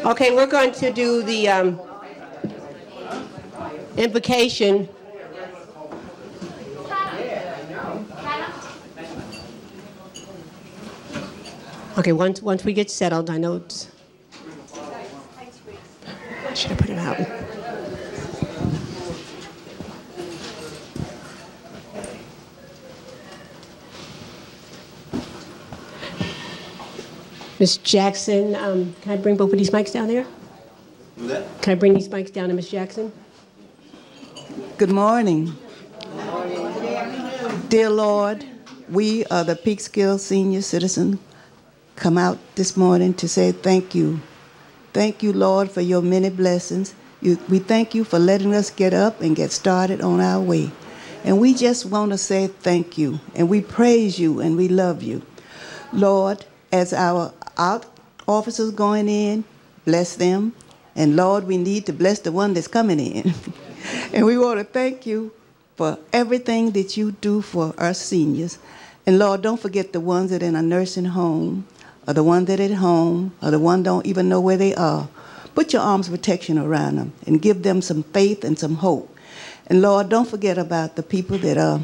Okay, we're going to do the invocation. Okay, once we get settled, I know it's... Should I put it out? Ms. Jackson, can I bring both of these mics down there? Do that? Can I bring these mics down to Ms. Jackson? Good morning. Dear Lord, we are the Peekskill Senior Citizen come out this morning to say thank you. Thank you, Lord, for your many blessings. We thank you for letting us get up and get started on our way. And we just want to say thank you. And we praise you and we love you. Lord, as our out officers going in, bless them. And Lord, we need to bless the one that's coming in. And we want to thank you for everything that you do for our seniors. And Lord, don't forget the ones that are in a nursing home, or the ones that are at home, or the ones don't even know where they are. Put your arms of protection around them and give them some faith and some hope. And Lord, don't forget about the people that are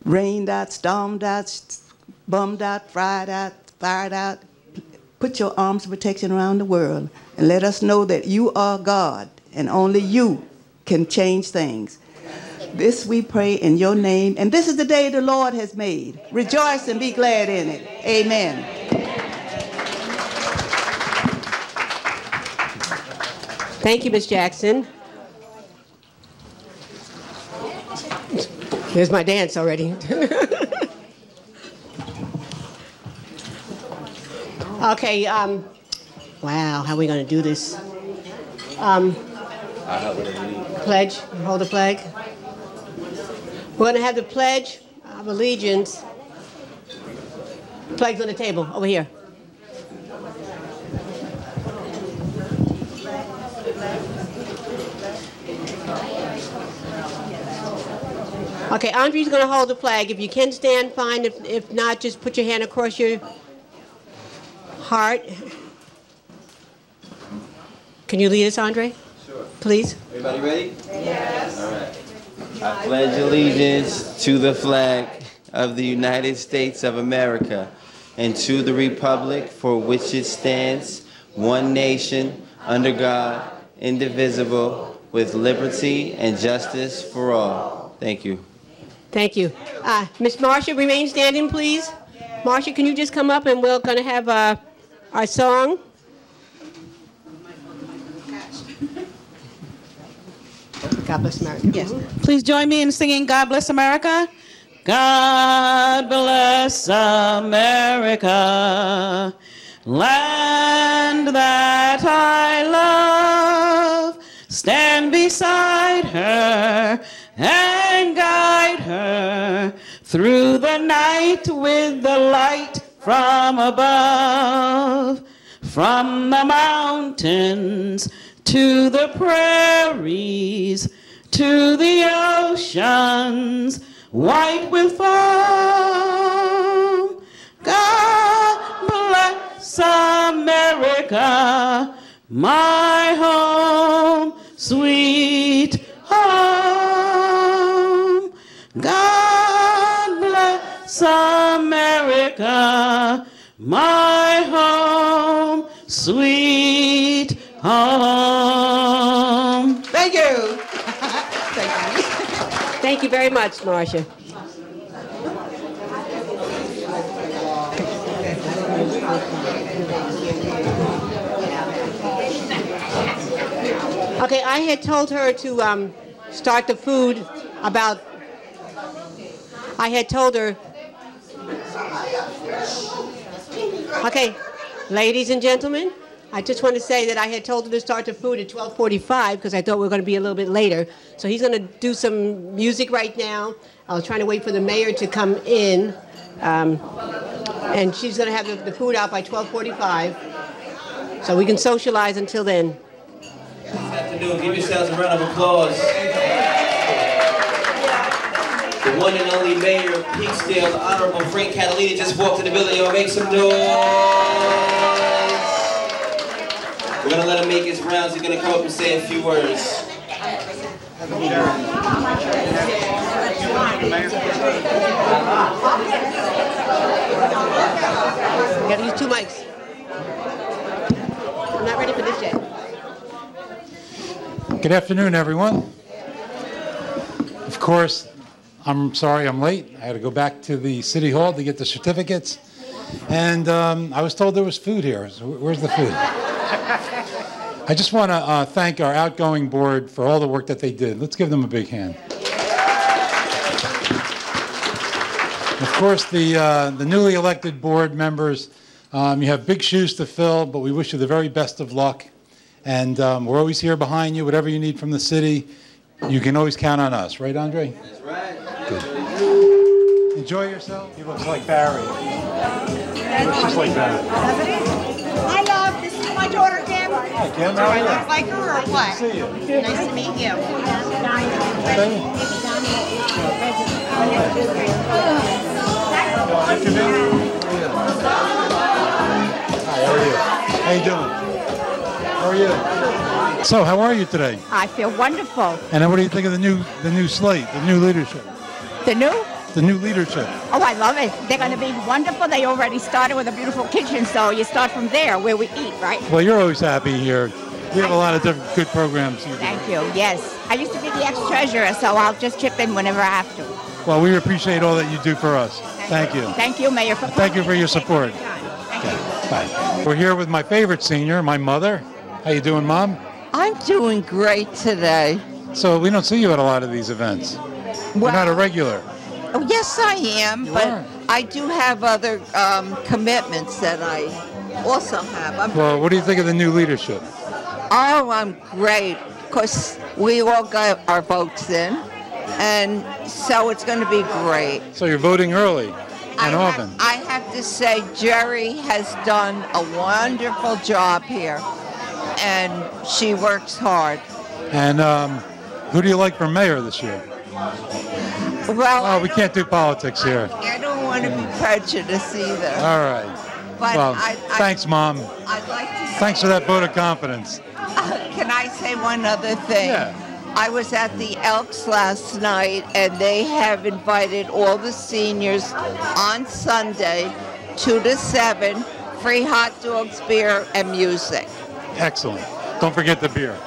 rained out, stormed out, bummed out, fried out, fired out. Put your arms of protection around the world and let us know that you are God and only you can change things. This we pray in your name. And this is the day the Lord has made. Rejoice and be glad in it. Amen. Thank you, Ms. Jackson. There's my dance already. Okay, wow, how are we going to do this? Pledge, hold the flag. We're going to have the Pledge of Allegiance. Flag's on the table, over here. Okay, Andre's going to hold the flag. If you can stand, fine. If not, just put your hand across your heart. Can you lead us, Andre? Sure. Please. Everybody ready? Yes. All right. I pledge allegiance to the flag of the United States of America and to the republic for which it stands, one nation, under God, indivisible, with liberty and justice for all. Thank you. Thank you. Ms. Marcia, remain standing, please. Marcia, can you just come up and we're going to have our song. God bless America. Yes. Please join me in singing God Bless America. God bless America, land that I love. Stand beside her and guide her through the night with the light from above. From the mountains to the prairies, to the oceans, white with foam. God bless America, my home, sweet home. God bless America, my home, sweet home. Thank you. Thank you very much, Marcia. Okay, I had told her to start the food about... I had told her... Okay, ladies and gentlemen, I just want to say that I had told her to start the food at 12:45 because I thought we were going to be a little bit later. So he's going to do some music right now. I was trying to wait for the mayor to come in. And she's going to have the food out by 12:45. So we can socialize until then. This afternoon, give yourselves a round of applause. The one and only mayor of Peekskill, the Honorable Frank Catalina, just walked in the building. Y'all make some noise. We're going to let him make his rounds. He's going to come up and say a few words. You gotta use 2 mics. I'm not ready for this yet. Good afternoon, everyone. Of course, I'm sorry I'm late. I had to go back to the City Hall to get the certificates. And I was told there was food here. So where's the food? I just want to thank our outgoing board for all the work that they did. Let's give them a big hand. Of course, the newly elected board members, you have big shoes to fill, but we wish you the very best of luck. And we're always here behind you. Whatever you need from the city, you can always count on us. Right, Andre? That's right. Good. Enjoy yourself. He looks like Barry. He looks just like Barry. Hi, love. This is my daughter, Kim. Hi, Kim. Do I look like her or what? Good to see you. Nice to meet you. Hi, how are you? How you doing? How are you? So, how are you today? I feel wonderful. And what do you think of the new slate, the new leadership? The new? The new leadership. Oh, I love it. They're going to be wonderful. They already started with a beautiful kitchen, so you start from there where we eat, right? Well, you're always happy here. We have a lot of different good programs here. Thank you. Yes. I used to be the ex-treasurer, so I'll just chip in whenever I have to. Well, we appreciate all that you do for us. Thank you. Thank you, Mayor. Thank you for your support. Thank you. Bye. We're here with my favorite senior, my mother. How you doing, Mom? I'm doing great today. So we don't see you at a lot of these events. You're not a regular. Oh, yes, I am, You but are. I do have other commitments that I also have. Well, what do you think of the new leadership? Oh, I'm great, because we all got our votes in, and so it's going to be great. So you're voting early and often. I have to say, Jerry has done a wonderful job here, and she works hard. And who do you like for mayor this year? Well, Oh, we can't do politics here. I don't want to be prejudiced either. All right. But Well, thanks, Mom. I'd like to say, Thanks for that vote of confidence. can I say one other thing? Yeah. I was at the Elks last night, and they have invited all the seniors on Sunday, 2 to 7, free hot dogs, beer, and music. Excellent. Don't forget the beer.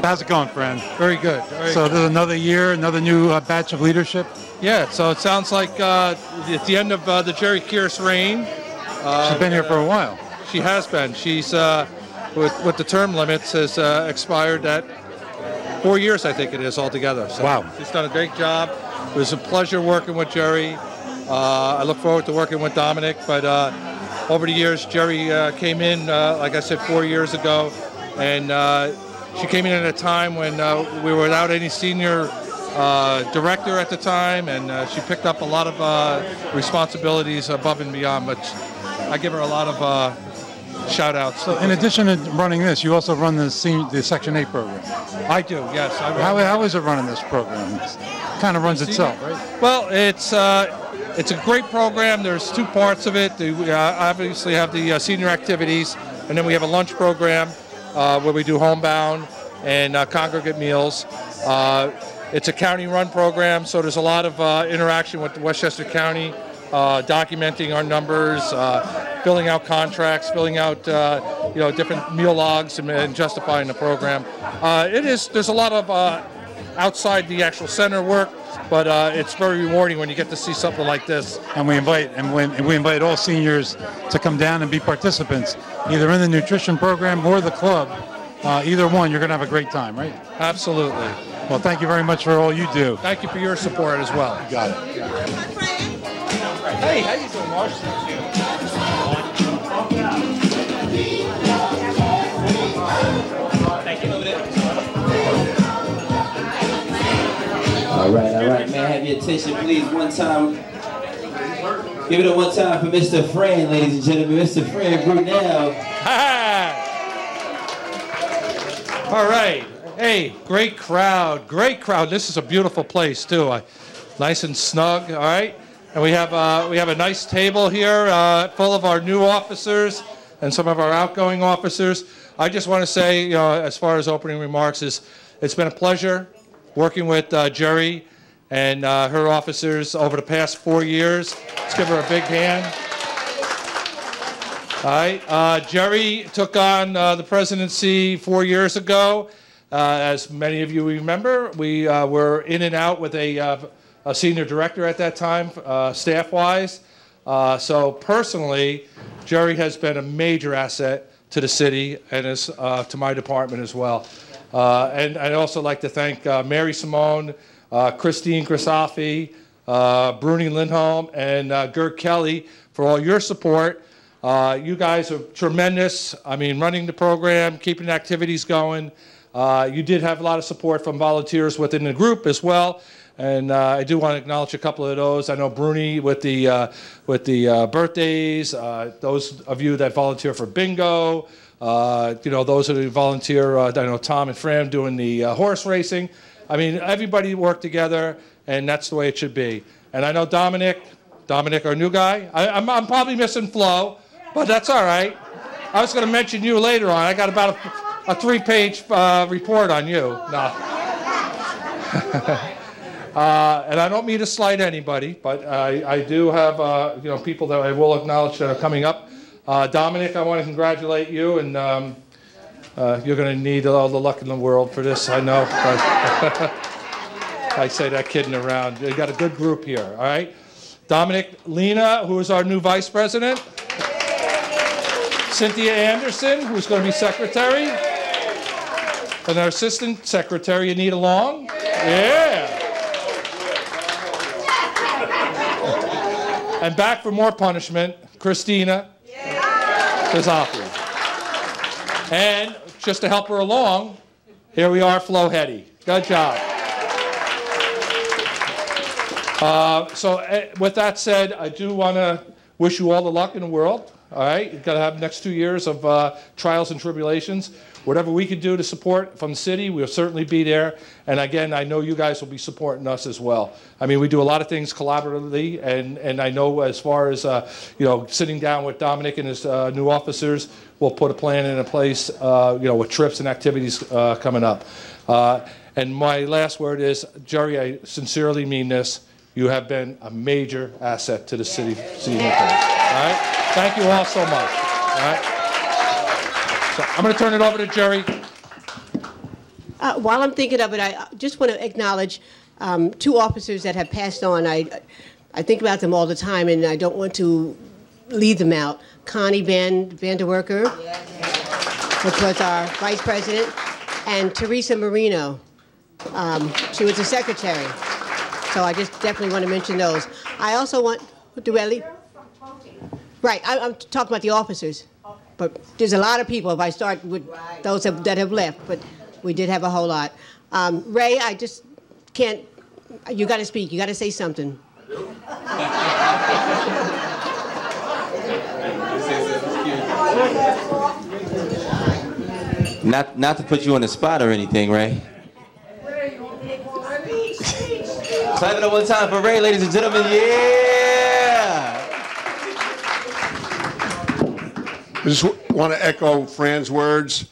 How's it going, friend? Very good. So there's another year, another new batch of leadership? Yeah, so it sounds like at the end of the Jerry Kearse reign. She's been here for a while. She has been. She's, with the term limits, has expired at 4 years, I think it is, altogether. So Wow. She's done a great job. It was a pleasure working with Jerry. I look forward to working with Dominic, but over the years, Jerry came in, like I said, 4 years ago, and she came in at a time when we were without any senior director at the time, and she picked up a lot of responsibilities above and beyond, but I give her a lot of shout outs. So in addition to running this, you also run the Section 8 program. I do, yes. How is it running this program? It kind of runs itself, right? Well, it's a great program. There's 2 parts of it. We obviously have the senior activities, and then we have a lunch program where we do homebound and congregate meals. It's a county-run program, so there's a lot of interaction with Westchester County, documenting our numbers, filling out contracts, filling out different meal logs, and justifying the program. There's a lot of outside the actual center work, but it's very rewarding when you get to see something like this. And we invite all seniors to come down and be participants, either in the nutrition program or the club. Either one, you're going to have a great time, right? Absolutely. Well, thank you very much for all you do. Thank you for your support as well. You got it. Hey, how you doing, Marshall? All right. May I have your attention, please, one time. Give it a one time for Mr. Fran, ladies and gentlemen. Mr. Fran Brunel. All right. Hey, great crowd. This is a beautiful place, too. Nice and snug, all right? And we have a nice table here full of our new officers and some of our outgoing officers. I just want to say, as far as opening remarks, it's been a pleasure working with Jerry and her officers over the past 4 years. Let's give her a big hand. All right. Jerry took on the presidency 4 years ago. As many of you remember, we were in and out with a senior director at that time, staff-wise. So personally, Jerry has been a major asset to the city and to my department as well. And I'd also like to thank Mary Simone, Christine Grisafi, Bruni Lindholm, and Gert Kelly for all your support. You guys are tremendous. I mean, running the program, keeping activities going. You did have a lot of support from volunteers within the group as well. And I do want to acknowledge a couple of those. I know Bruni with the birthdays, those of you that volunteer for bingo, those who volunteer, I know Tom and Fran doing the horse racing. I mean, everybody worked together, and that's the way it should be. And I know Dominic, our new guy. I'm probably missing Flo, but that's all right. I was going to mention you later on. I got about a 3-page report on you. No. And I don't mean to slight anybody, but I do have people that I will acknowledge that are coming up. Dominic, I want to congratulate you, and you're going to need all the luck in the world for this, I know. I say that kidding around. You got a good group here, all right? Dominic Lena, who is our new vice president. Cynthia Anderson, who's going to be secretary. And our assistant secretary, Anita Long. Yeah. And back for more punishment, Christina Grisafi. And just to help her along, here we are, Flo Hetty. Good job. With that said, I do want to wish you all the luck in the world. All right, you've got to have the next 2 years of trials and tribulations. Whatever we can do to support from the city, we'll certainly be there. And again, I know you guys will be supporting us as well. I mean, we do a lot of things collaboratively, and I know as far as sitting down with Dominic and his new officers, we'll put a plan in place, with trips and activities coming up. And my last word is, Jerry, I sincerely mean this. You have been a major asset to the city. All right. Thank you all so much. All right. So I'm going to turn it over to Jerry. While I'm thinking of it, I just want to acknowledge 2 officers that have passed on. I think about them all the time, and I don't want to leave them out. Connie Van der Werker, which was our vice president, and Teresa Marino. She was the secretary. So I just definitely want to mention those. I also want, right, I'm talking about the officers. But there's a lot of people if I start with those that have left, but we did have a whole lot. Ray, I just can't, you got to speak, you got to say something. Not to put you on the spot or anything, Ray. Clap it up one time for Ray, ladies and gentlemen. Yeah! I just want to echo Fran's words.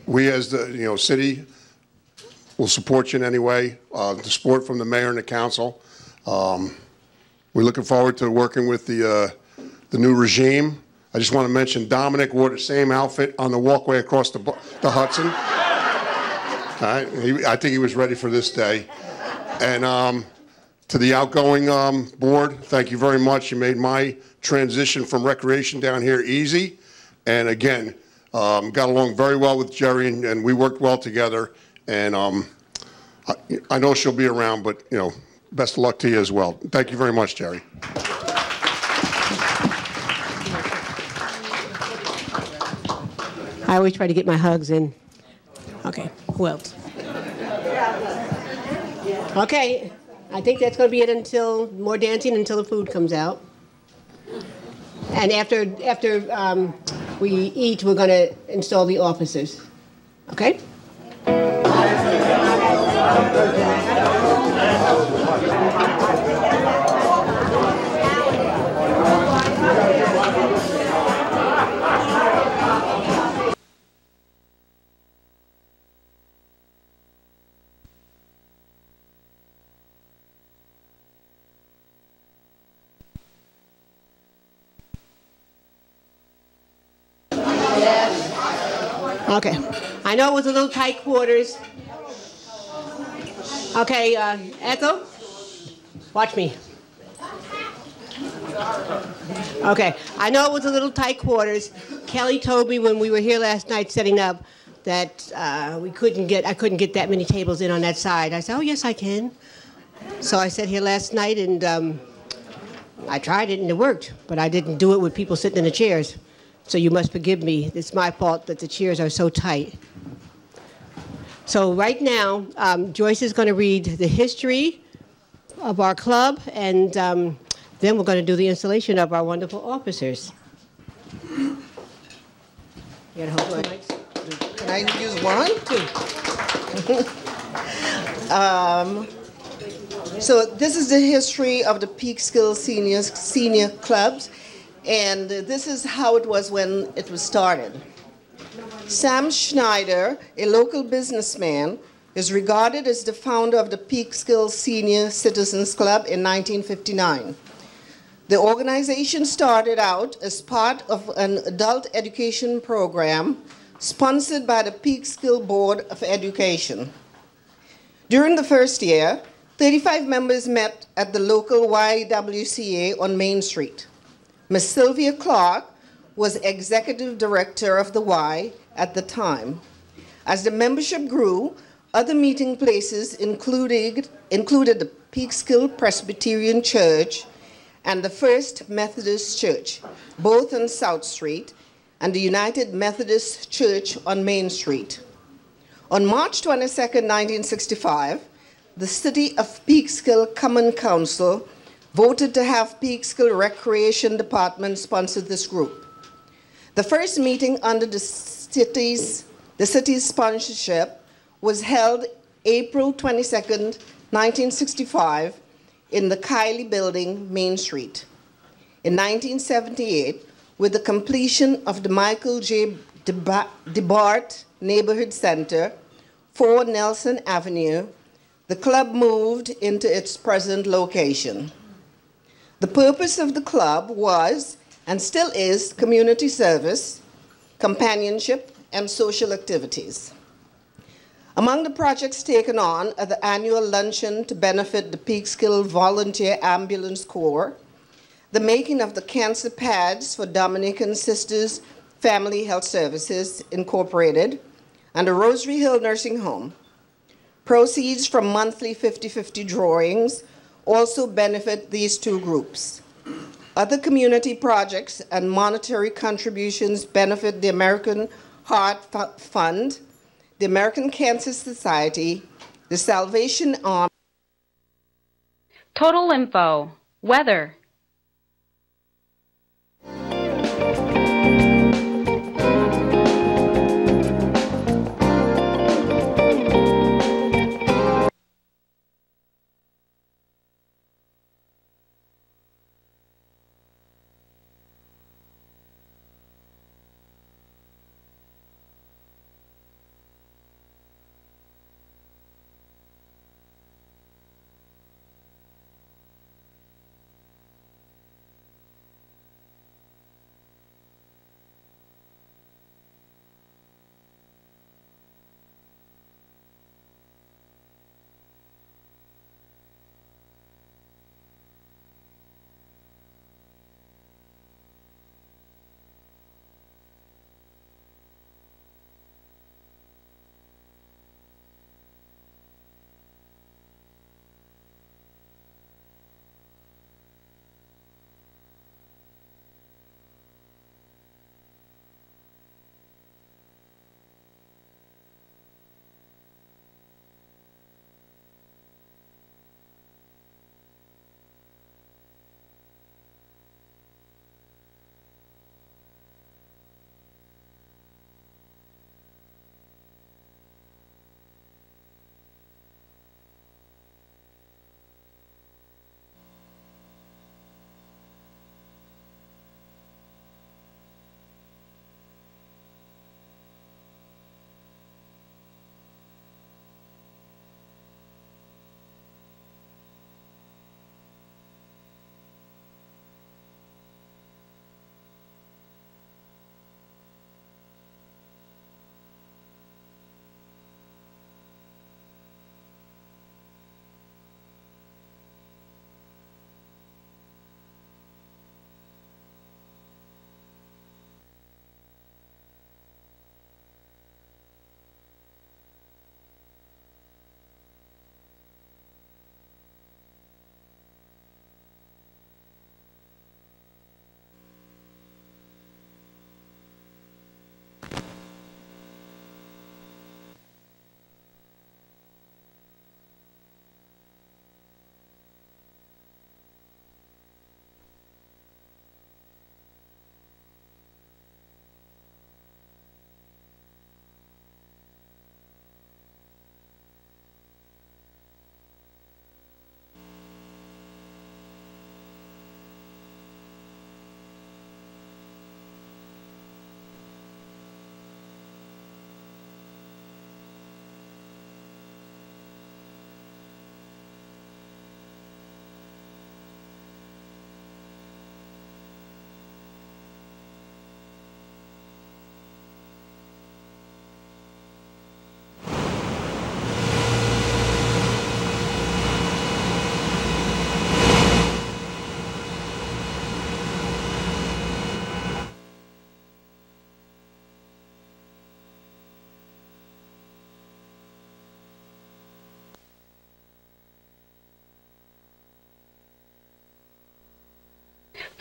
We as the city will support you in any way. The support from the mayor and the council. We're looking forward to working with the new regime. I just want to mention Dominic wore the same outfit on the walkway across the Hudson. All right, I think he was ready for this day. And to the outgoing board, thank you very much. You made my transition from recreation down here easy. And again, got along very well with Jerry, and we worked well together. And I know she'll be around, but best of luck to you as well. Thank you very much, Jerry. I always try to get my hugs in. Okay, who else? Okay, I think that's going to be it until more dancing until the food comes out. And after we eat, we're going to install the officers. Okay? Okay. I know it was a little tight quarters. Okay, Ethel, watch me. Okay, I know it was a little tight quarters. Kelly told me when we were here last night setting up that I couldn't get that many tables in on that side. I said, oh yes I can. So I sat here last night and I tried it and it worked, but I didn't do it with people sitting in the chairs. So you must forgive me. It's my fault that the chairs are so tight. So right now, Joyce is going to read the history of our club, and then we're going to do the installation of our wonderful officers. You gotta hold the mics. Can I use one? So this is the history of the Peekskill senior clubs, and this is how it was when it was started. Sam Schneider, a local businessman, is regarded as the founder of the Peekskill Senior Citizens Club in 1959. The organization started out as part of an adult education program sponsored by the Peekskill Board of Education. During the first year, 35 members met at the local YWCA on Main Street. Ms. Sylvia Clark was executive director of the Y at the time. As the membership grew, other meeting places included the Peekskill Presbyterian Church and the First Methodist Church, both on South Street, and the United Methodist Church on Main Street. On March 22, 1965, the City of Peekskill Common Council voted to have Peekskill Recreation Department sponsor this group. The first meeting under the city's sponsorship was held April 22, 1965, in the Kiley Building, Main Street. In 1978, with the completion of the Michael J. DeBart Neighborhood Center, 4 Nelson Avenue, the club moved into its present location. The purpose of the club was, and still is, community service, companionship, and social activities. Among the projects taken on are the annual luncheon to benefit the Peekskill Volunteer Ambulance Corps, the making of the cancer pads for Dominican Sisters Family Health Services Incorporated, and the Rosary Hill Nursing Home. Proceeds from monthly 50-50 drawings also benefit these two groups. Other community projects and monetary contributions benefit the American Heart Fund, the American Cancer Society, the Salvation Army. Total info. Weather.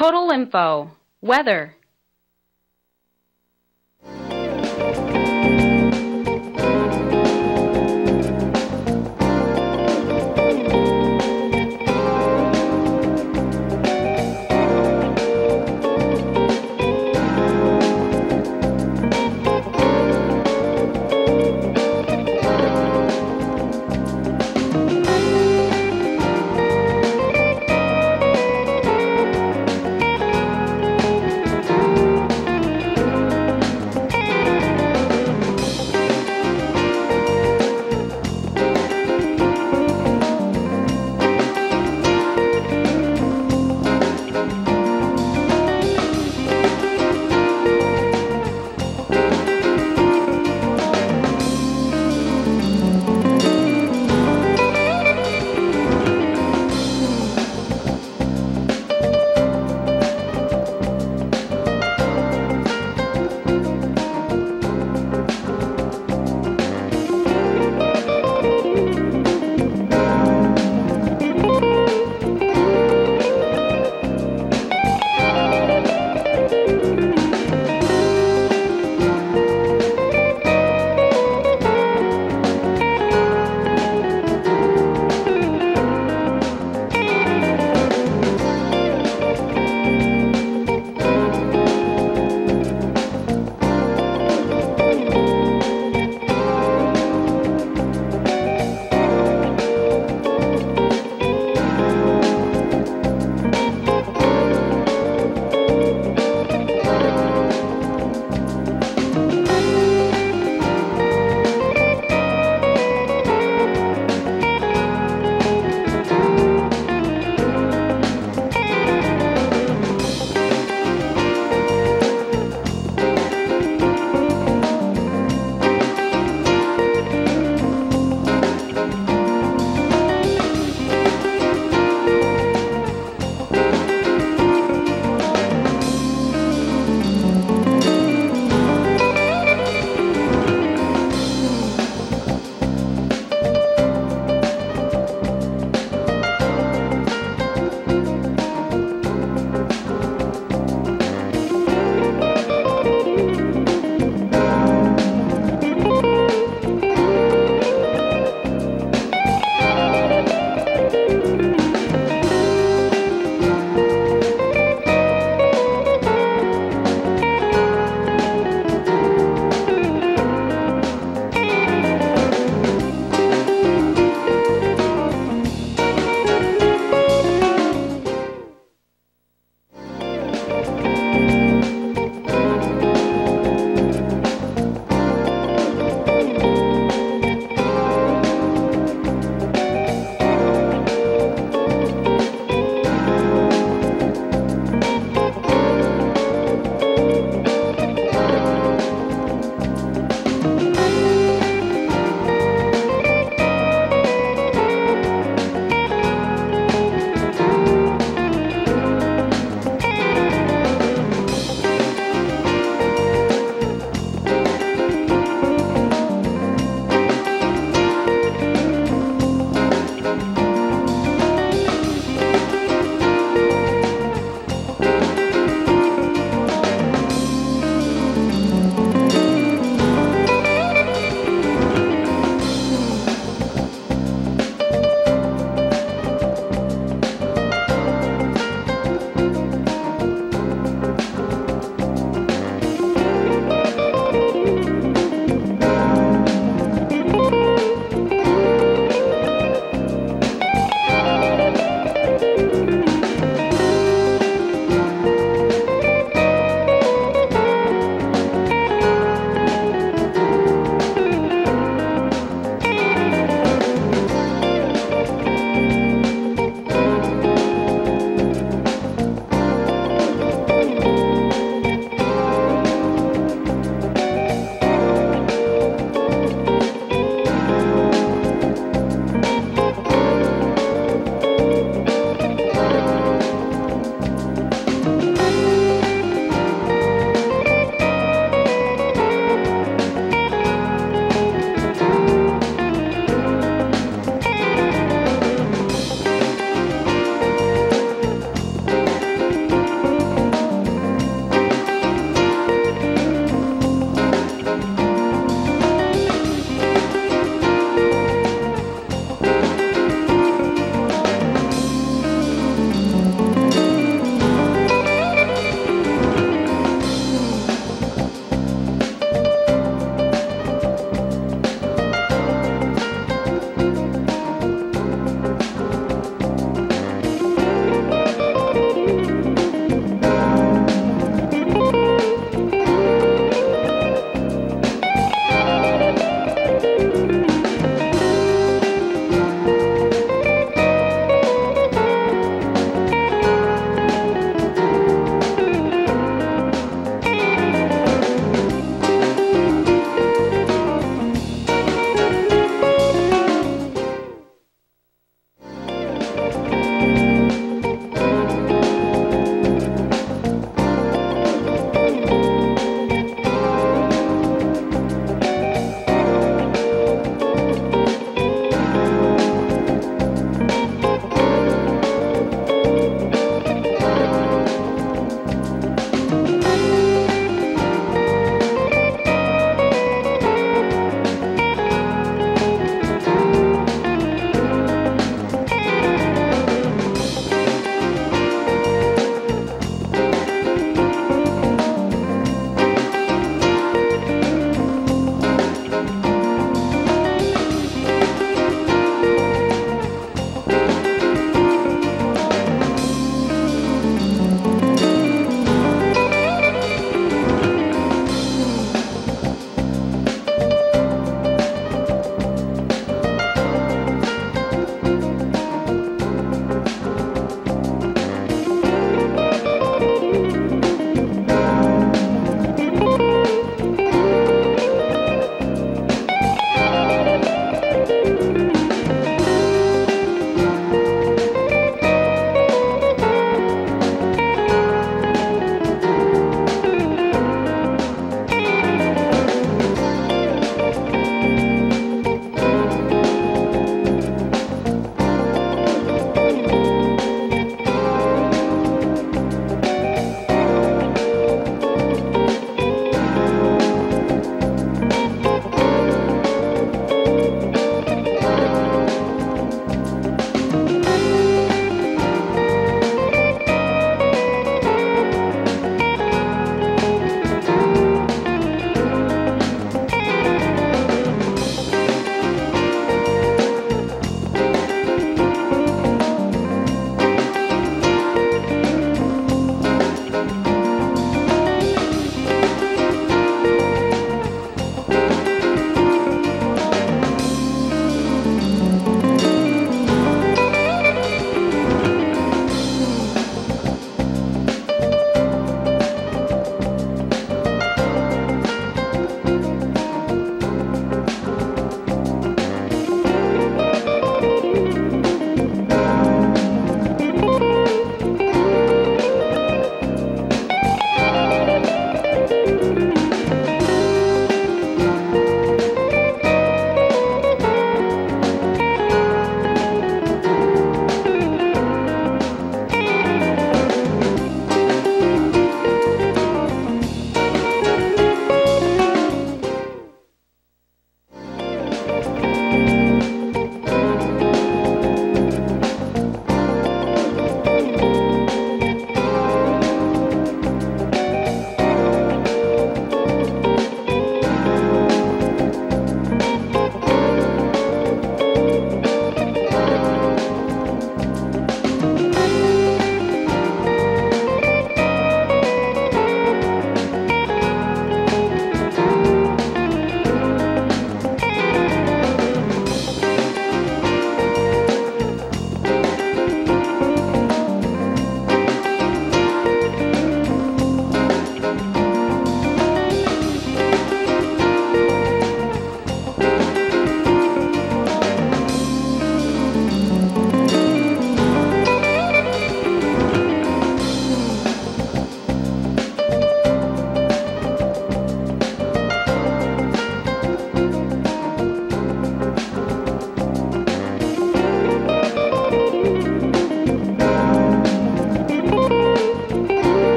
Total info. Weather.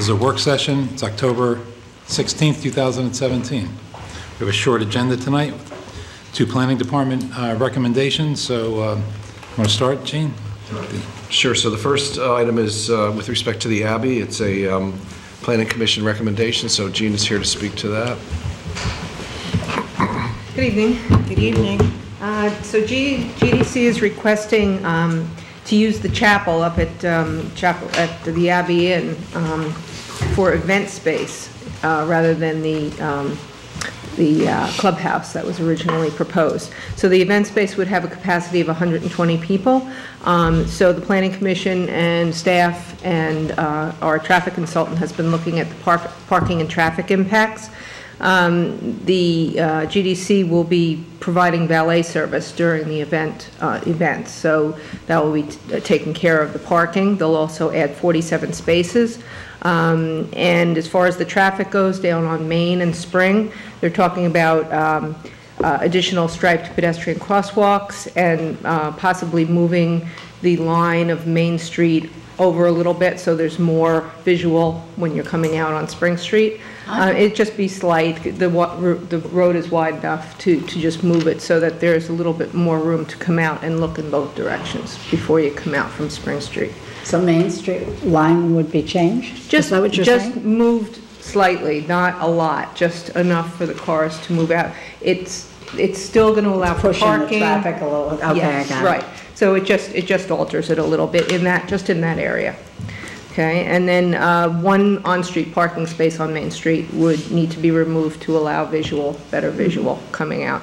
is a work session. It's October 16th, 2017. We have a short agenda tonight, 2 Planning Department recommendations. So, want to start, Gene? Sure. So the first item is with respect to the Abbey. It's a Planning Commission recommendation. So Jean is here to speak to that. Good evening. Good evening. So GDC is requesting to use the chapel up at the Abbey Inn for event space rather than the clubhouse that was originally proposed. So the event space would have a capacity of 120 people. So the Planning Commission and staff and our traffic consultant has been looking at the parking and traffic impacts. The GDC will be providing valet service during the events, so that will be taking care of the parking. They'll also add 47 spaces. And as far as the traffic goes down on Main and Spring, they're talking about additional striped pedestrian crosswalks and possibly moving the line of Main Street over a little bit so there's more visual when you're coming out on Spring Street. It'd just be slight. The road is wide enough to just move it so that there's a little bit more room to come out and look in both directions before you come out from Spring Street. So Main Street line would be changed? Just, is that what you're saying? Just moved slightly, not a lot, just enough for the cars to move out. It's still going to allow for parking. Pushing the traffic a little. Okay, yes, I got it. right. So it just alters it a little bit in that area. Okay, and then one on-street parking space on Main Street would need to be removed to allow better visual coming out.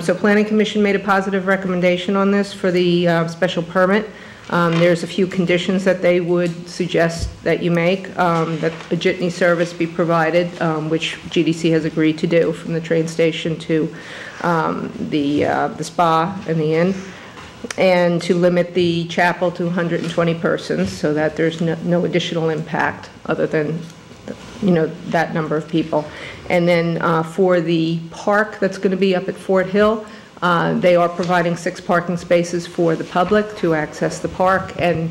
So Planning Commission made a positive recommendation on this for the special permit. There's a few conditions that they would suggest that you make, that a jitney service be provided, which GDC has agreed to do from the train station to the spa and the inn, and to limit the chapel to 120 persons so that there's no additional impact other than, that number of people. And then for the park that's going to be up at Fort Hill, they are providing 6 parking spaces for the public to access the park, and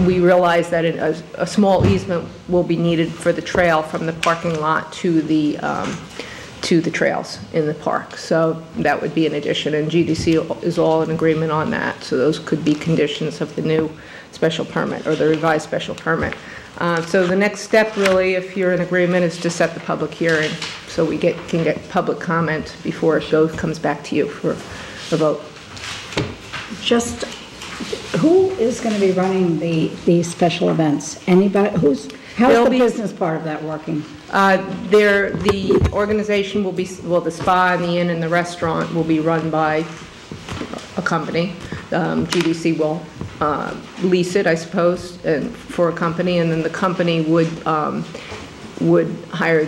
we realize that a small easement will be needed for the trail from the parking lot to the trails in the park. So that would be an addition, and GDC is all in agreement on that. So those could be conditions of the new special permit or the revised special permit. So the next step, really, if you're in agreement, is to set the public hearing so we can get public comment before it comes back to you for a vote. Just who is going to be running these special events? Anybody? How is the business part of that working? The organization will be, the spa and the inn and the restaurant will be run by a company. GDC will lease it, I suppose, for a company, and then the company would hire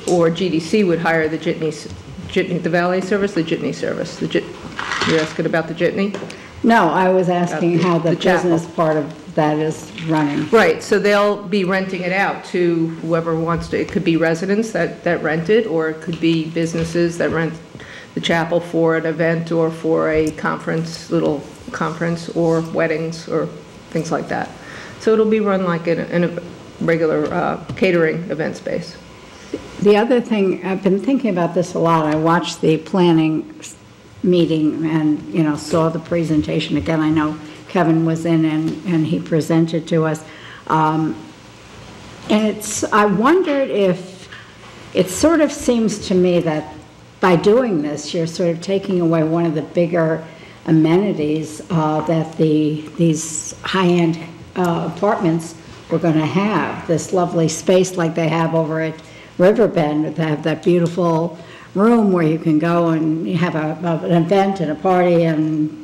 or GDC would hire the the valet service, the jitney service. You're asking about the jitney? No, I was asking how the business part of that is running. Right, so they'll be renting it out to whoever wants to. It could be residents that rent it, or it could be businesses that rent the chapel for an event or for a little conference or weddings or things like that. So it'll be run like in a regular catering event space. The other thing, I've been thinking about this a lot. I watched the planning meeting and saw the presentation again. I know Kevin was in and he presented to us, and I wondered if it sort of seems to me that by doing this you're sort of taking away one of the bigger amenities that these high-end apartments were going to have. This lovely space like they have over at Riverbend. They have that beautiful room where you can go and have an event and a party and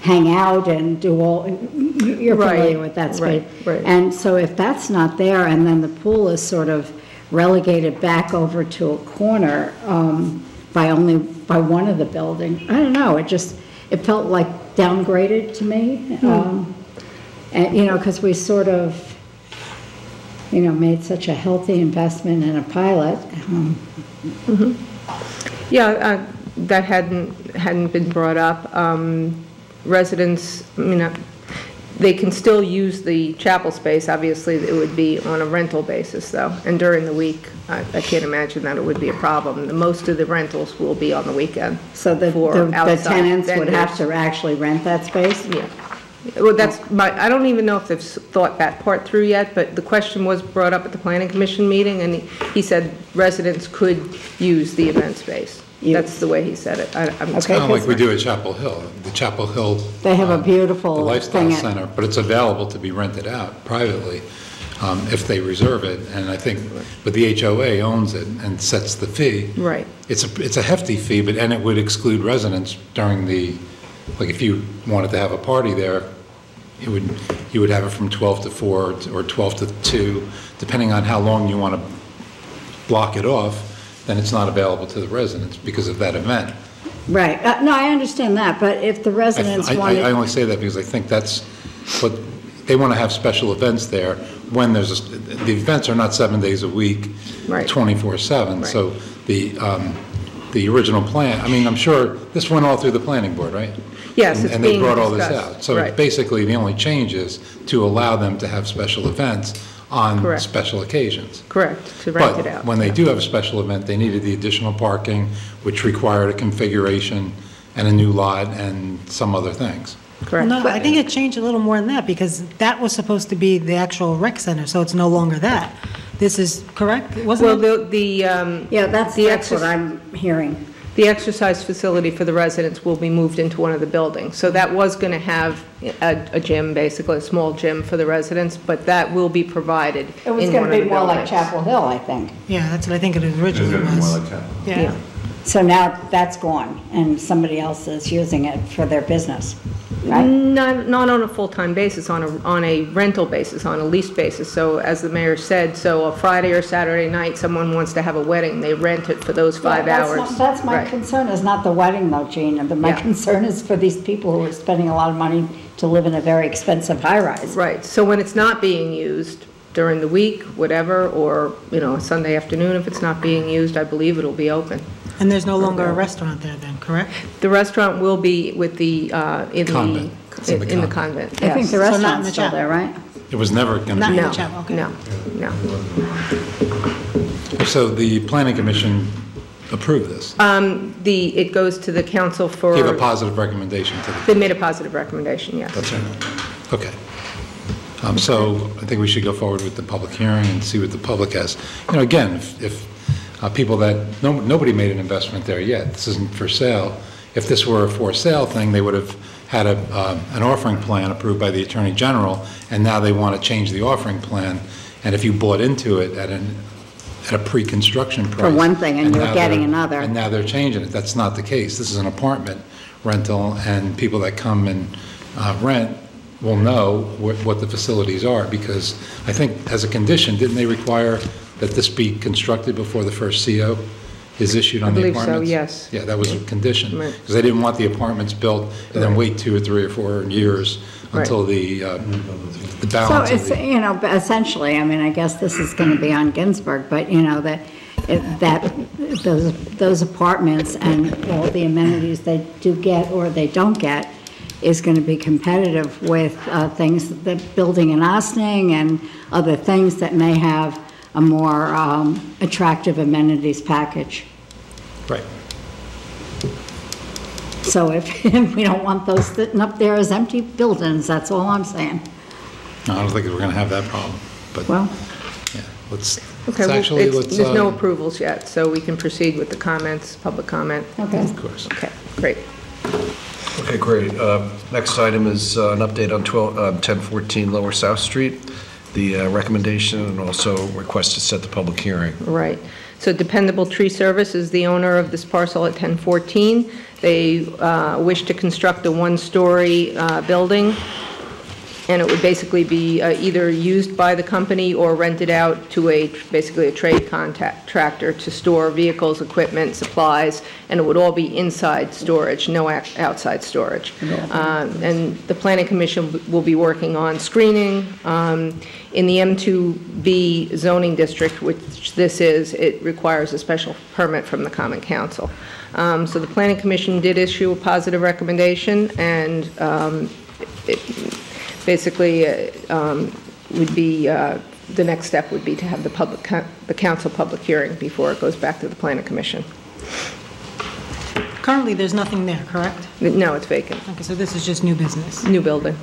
hang out and do all, you're familiar with that space. Right. And so if that's not there and then the pool is sort of relegated back over to a corner by one of the buildings, I don't know, it felt like downgraded to me. And because we sort of made such a healthy investment in a pilot. Yeah, that hadn't been brought up. Residents, They can still use the chapel space. Obviously, it would be on a rental basis, though. And during the week, I can't imagine that it would be a problem. Most of the rentals will be on the weekend. So the tenants would have to actually rent that space? Yeah. Well, I don't even know if they've thought that part through yet, but the question was brought up at the Planning Commission meeting, and he said residents could use the event space. That's the way he said it. It's kind of like we do at Chapel Hill. The Chapel Hill. They have a beautiful the lifestyle center, but it's available to be rented out privately if they reserve it. And I think, but the HOA owns it and sets the fee. Right. It's a hefty fee, and it would exclude residents during the, like if you wanted to have a party there, you would have it from 12 to 4 or 12 to 2, depending on how long you want to block it off. Then it's not available to the residents because of that event. Right. No, I understand that, but if the residents want... I only say that because I think that's what... They want to have special events there when there's... The events are not 7 days a week, right. 24/7. Right. So the original plan... I mean, I'm sure this went all through the planning board, right? Yes, and they brought all this out. So right. Basically, the only change is to allow them to have special events on Correct. Special occasions. Correct, to rent it out. When they do have a special event, they needed the additional parking, which required a configuration and a new lot and some other things. Correct. No, I think it changed a little more than that because that was supposed to be the actual rec center, so it's no longer that. This is correct, wasn't it? Yeah, that's what I'm hearing. The exercise facility for the residents will be moved into one of the buildings. So that was going to have a gym, basically, a small gym for the residents, but that will be provided. It was going to be more like Chapel Hill, I think. Yeah, that's what I think it originally was. More like Chapel Hill. Yeah. So now that's gone, and somebody else is using it for their business, right? Not on a full-time basis, on a rental basis, on a lease basis. So as the mayor said, so a Friday or Saturday night, someone wants to have a wedding, they rent it for those 5 hours. That's my concern, is not the wedding though, Gene. My concern is for these people who are spending a lot of money to live in a very expensive high-rise. Right, so when it's not being used during the week, whatever, or, Sunday afternoon, if it's not being used, I believe it'll be open. And there's no longer a restaurant there then, correct? The restaurant will be with the, in Convent. the convent, I think the So not in restaurant's the still chapel. there, right? It was never going to Not be. in the chapel, okay. No. So the planning commission approved this. It goes to the council for... Give a positive recommendation to the... They made a positive recommendation, yes. That's right. Okay. So I think we should go forward with the public hearing and see what the public has. Again, if people that, nobody made an investment there yet, this isn't for sale. If this were a for sale thing, they would have had an offering plan approved by the Attorney General, and now they want to change the offering plan. And if you bought into it at a pre-construction price. For one thing, and you're getting another. And now they're changing it. That's not the case. This is an apartment rental, and people that come and rent will know what the facilities are, because I think as a condition, didn't they require that this be constructed before the first CO is issued on the apartments? I believe so, yes. Yeah, that was a condition, because they didn't want the apartments built and then wait 2 or 3 or 4 years until the balance. So it's, essentially, I guess this is going to be on Ginsburg, but those apartments and all the amenities they do get or they don't get is going to be competitive with things, the building in Ossining and other things that may have a more attractive amenities package. Right. So if we don't want those sitting up there as empty buildings, that's all I'm saying. No, I don't think we're going to have that problem. But well, yeah, let's there's no approvals yet, so we can proceed with the comments, public comment. Okay. Of course. Okay, great. Okay, great. Next item is an update on 1014 Lower South Street. The recommendation and also request to set the public hearing. Right. So Dependable Tree Service is the owner of this parcel at 1014. They wish to construct a one-story building, and it would basically be either used by the company or rented out to basically a trade contractor to store vehicles, equipment, supplies, and it would all be inside storage, no outside storage. And the Planning Commission will be working on screening. In the M2B zoning district, which this is, it requires a special permit from the Common Council. So the Planning Commission did issue a positive recommendation, and basically would be, the next step would be to have the council public hearing before it goes back to the planning commission. Currently, there's nothing there, correct? No, it's vacant. Okay, so this is just new business. New building.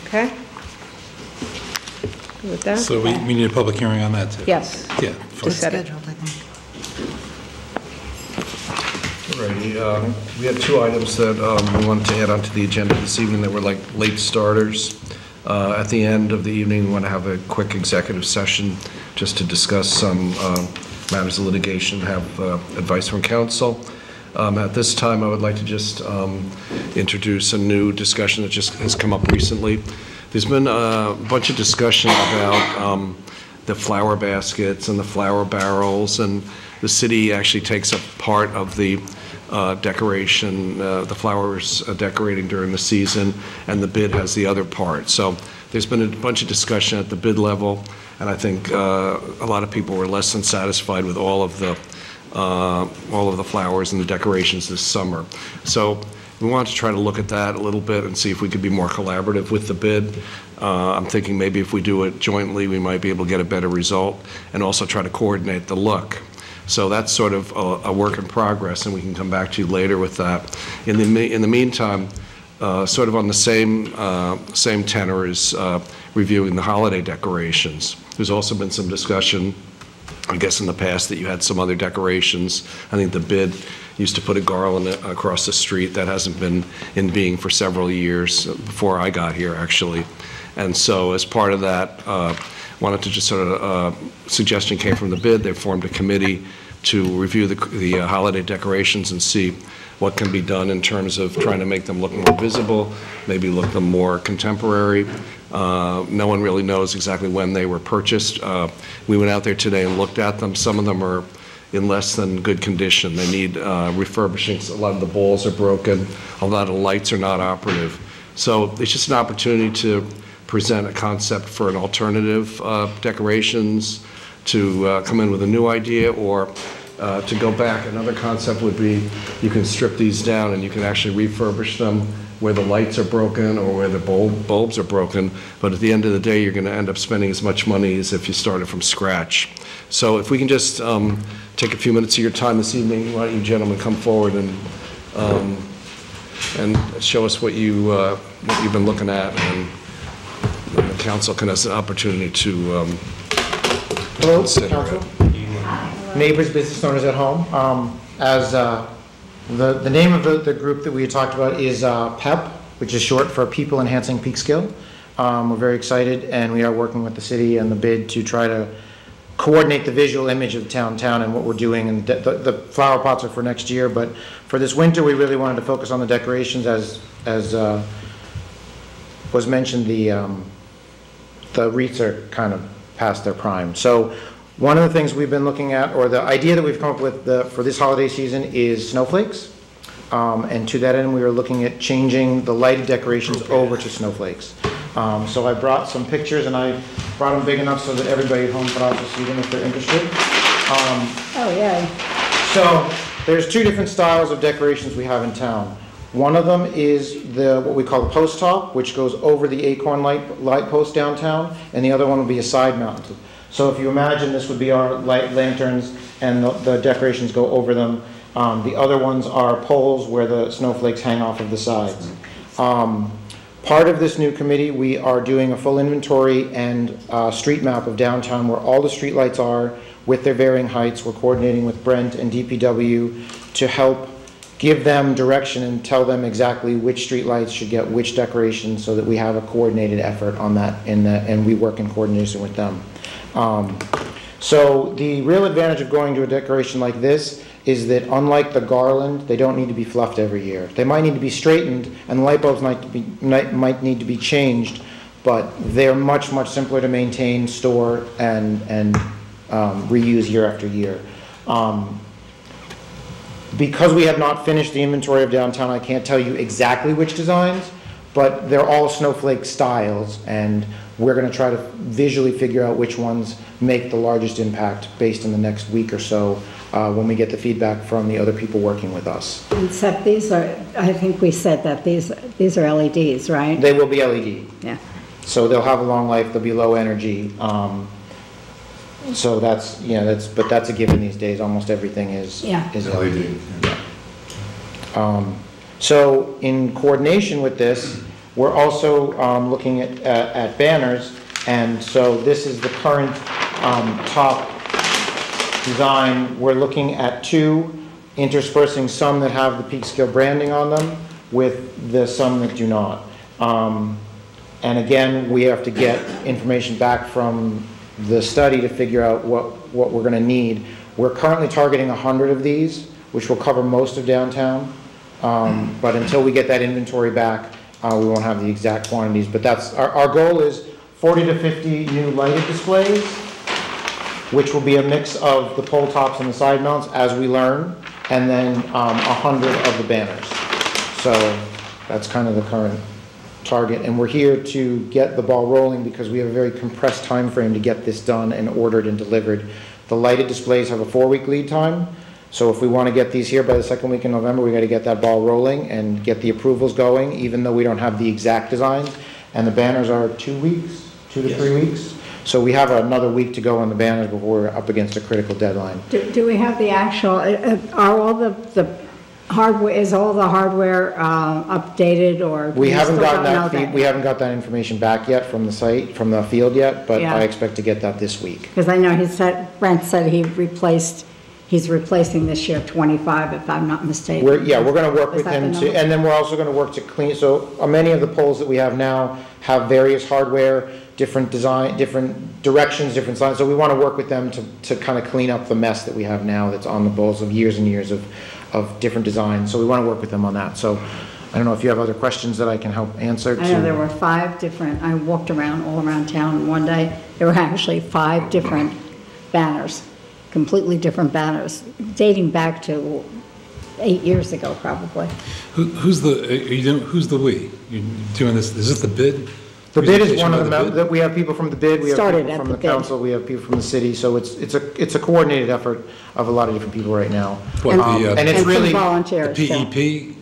Okay. Good with that? So we need a public hearing on that too? Yes. Yeah. Just set it. Scheduled, I think. Alrighty, we had 2 items that we wanted to add onto the agenda this evening that were like late starters. At the end of the evening, we want to have a quick executive session just to discuss some matters of litigation, have advice from counsel. At this time, I would like to just introduce a new discussion that just has come up recently. There's been a bunch of discussion about the flower baskets and the flower barrels, and the city actually takes up part of the decoration, the flowers decorating during the season, and the bid has the other part. So there's been a bunch of discussion at the bid level, and I think a lot of people were less than satisfied with all of the flowers and the decorations this summer. So we wanted to try to look at that a little bit and see if we could be more collaborative with the bid. I'm thinking maybe if we do it jointly, we might be able to get a better result, and also try to coordinate the look. So that's sort of a work in progress, and we can come back to you later with that. In the meantime, sort of on the same tenor as reviewing the holiday decorations. There's also been some discussion, I guess in the past, that you had some other decorations. I think the bid used to put a garland across the street. That hasn't been in being for several years, before I got here actually. And so as part of that, wanted to just sort of, suggestion came from the bid. They formed a committee to review the holiday decorations and see what can be done in terms of trying to make them look more visible, maybe look them more contemporary. No one really knows exactly when they were purchased. We went out there today and looked at them. Some of them are in less than good condition. They need refurbishing. A lot of the balls are broken. A lot of the lights are not operative. So it's just an opportunity to present a concept for an alternative decorations, to come in with a new idea, or to go back. Another concept would be you can strip these down and you can actually refurbish them where the lights are broken or where the bulbs are broken, but at the end of the day you're going to end up spending as much money as if you started from scratch. So if we can just take a few minutes of your time this evening, why don't you gentlemen come forward and show us what you've been looking at, and the council can have an opportunity to Hello, council, neighbors, business owners at home. The name of the group that we had talked about is PEP, which is short for People Enhancing Peekskill. We're very excited, and we are working with the city and the bid to try to coordinate the visual image of the town and what we're doing. And the flower pots are for next year, but for this winter, we really wanted to focus on the decorations. As was mentioned, the wreaths are kind of past their prime. So one of the things we've been looking at, or the idea that we've come up with for this holiday season, is snowflakes. And to that end, we were looking at changing the lighted decorations over to snowflakes. So I brought some pictures, and I brought them big enough so that everybody at home could also see them if they're interested. Oh, yeah. So there's 2 different styles of decorations we have in town. One of them is what we call the post top, which goes over the acorn light post downtown, and the other one will be a side mounted. So if you imagine, this would be our light lanterns, and the decorations go over them. The other ones are poles where the snowflakes hang off of the sides. Part of this new committee, we are doing a full inventory and street map of downtown where all the street lights are with their varying heights. We're coordinating with Brent and DPW to help give them direction and tell them exactly which street lights should get which decoration, so that we have a coordinated effort on that, and we work in coordination with them. So the real advantage of going to a decoration like this is that, unlike the garland, they don't need to be fluffed every year. They might need to be straightened, and the light bulbs might need to be changed, but they're much, much simpler to maintain, store, and reuse year after year. Because we have not finished the inventory of downtown, I can't tell you exactly which designs, but they're all snowflake styles, and we're going to try to visually figure out which ones make the largest impact based on the next week or so when we get the feedback from the other people working with us. Except these are, I think we said that these are LEDs, right? They will be LED. Yeah. So they'll have a long life, they'll be low energy. So that's, but that's a given these days. Almost everything is LED. So in coordination with this, we're also looking at banners. And so this is the current top design. We're looking at 2, interspersing some that have the Peekskill branding on them with some that do not. And again, we have to get information back from the study to figure out what we're going to need. We're currently targeting 100 of these, which will cover most of downtown. But until we get that inventory back, we won't have the exact quantities. But that's our goal is 40 to 50 new lighted displays, which will be a mix of the pole tops and the side mounts as we learn, and then 100 of the banners. So that's kind of the current target, and we're here to get the ball rolling because we have a very compressed time frame to get this done and ordered and delivered. The lighted displays have a 4-week lead time, so if we want to get these here by the 2nd week in November, we got to get that ball rolling and get the approvals going, even though we don't have the exact designs. And the banners are 2 weeks, 2 to 3 weeks. So we have another week to go on the banners before we're up against a critical deadline. Do we have the actual? Are all the hardware? Is all the hardware updated, or we haven't gotten that? We haven't got that information back yet from the site, from the field yet. But I expect to get that this week. Because I know Brent said he's replacing this year 25, if I'm not mistaken. We're going to work with him and then we're also going to work to clean. So many of the poles that we have now have various hardware, different design, different directions, different signs. So we want to work with them to kind of clean up the mess that we have now that's on the poles of years and years of different designs. So we want to work with them on that. So I don't know if you have other questions that I can help answer. I know there were 5 different, I walked around all around town one day. There were actually 5 different banners. Completely different banners, dating back to 8 years ago, probably. Who's the we? You're doing this? Is this the bid? The bid is one of them. That we have people from the bid. We have people from the council. Bid. We have people from the city. So it's a coordinated effort of a lot of different people right now. And it's really volunteers. The PEP.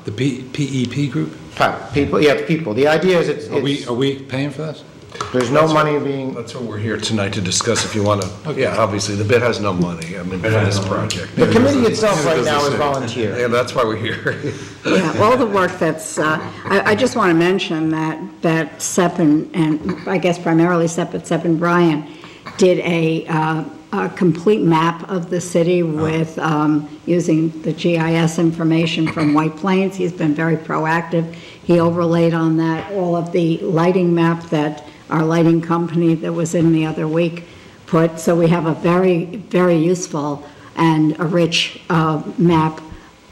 The PEP group. People. Yeah, people. The idea is are we paying for this? There's no money being... That's what we're here tonight to discuss, if you want to. Okay. Yeah, obviously, the bid has no money, for this project. The committee itself right now is volunteer. Yeah, that's why we're here. Yeah, all the work that's... I just want to mention that Sepp and I guess primarily Sepp and Brian did a complete map of the city with using the GIS information from White Plains. He's been very proactive. He overlaid on that all of the lighting map that our lighting company that was in the other week put. So we have a very, very useful and a rich map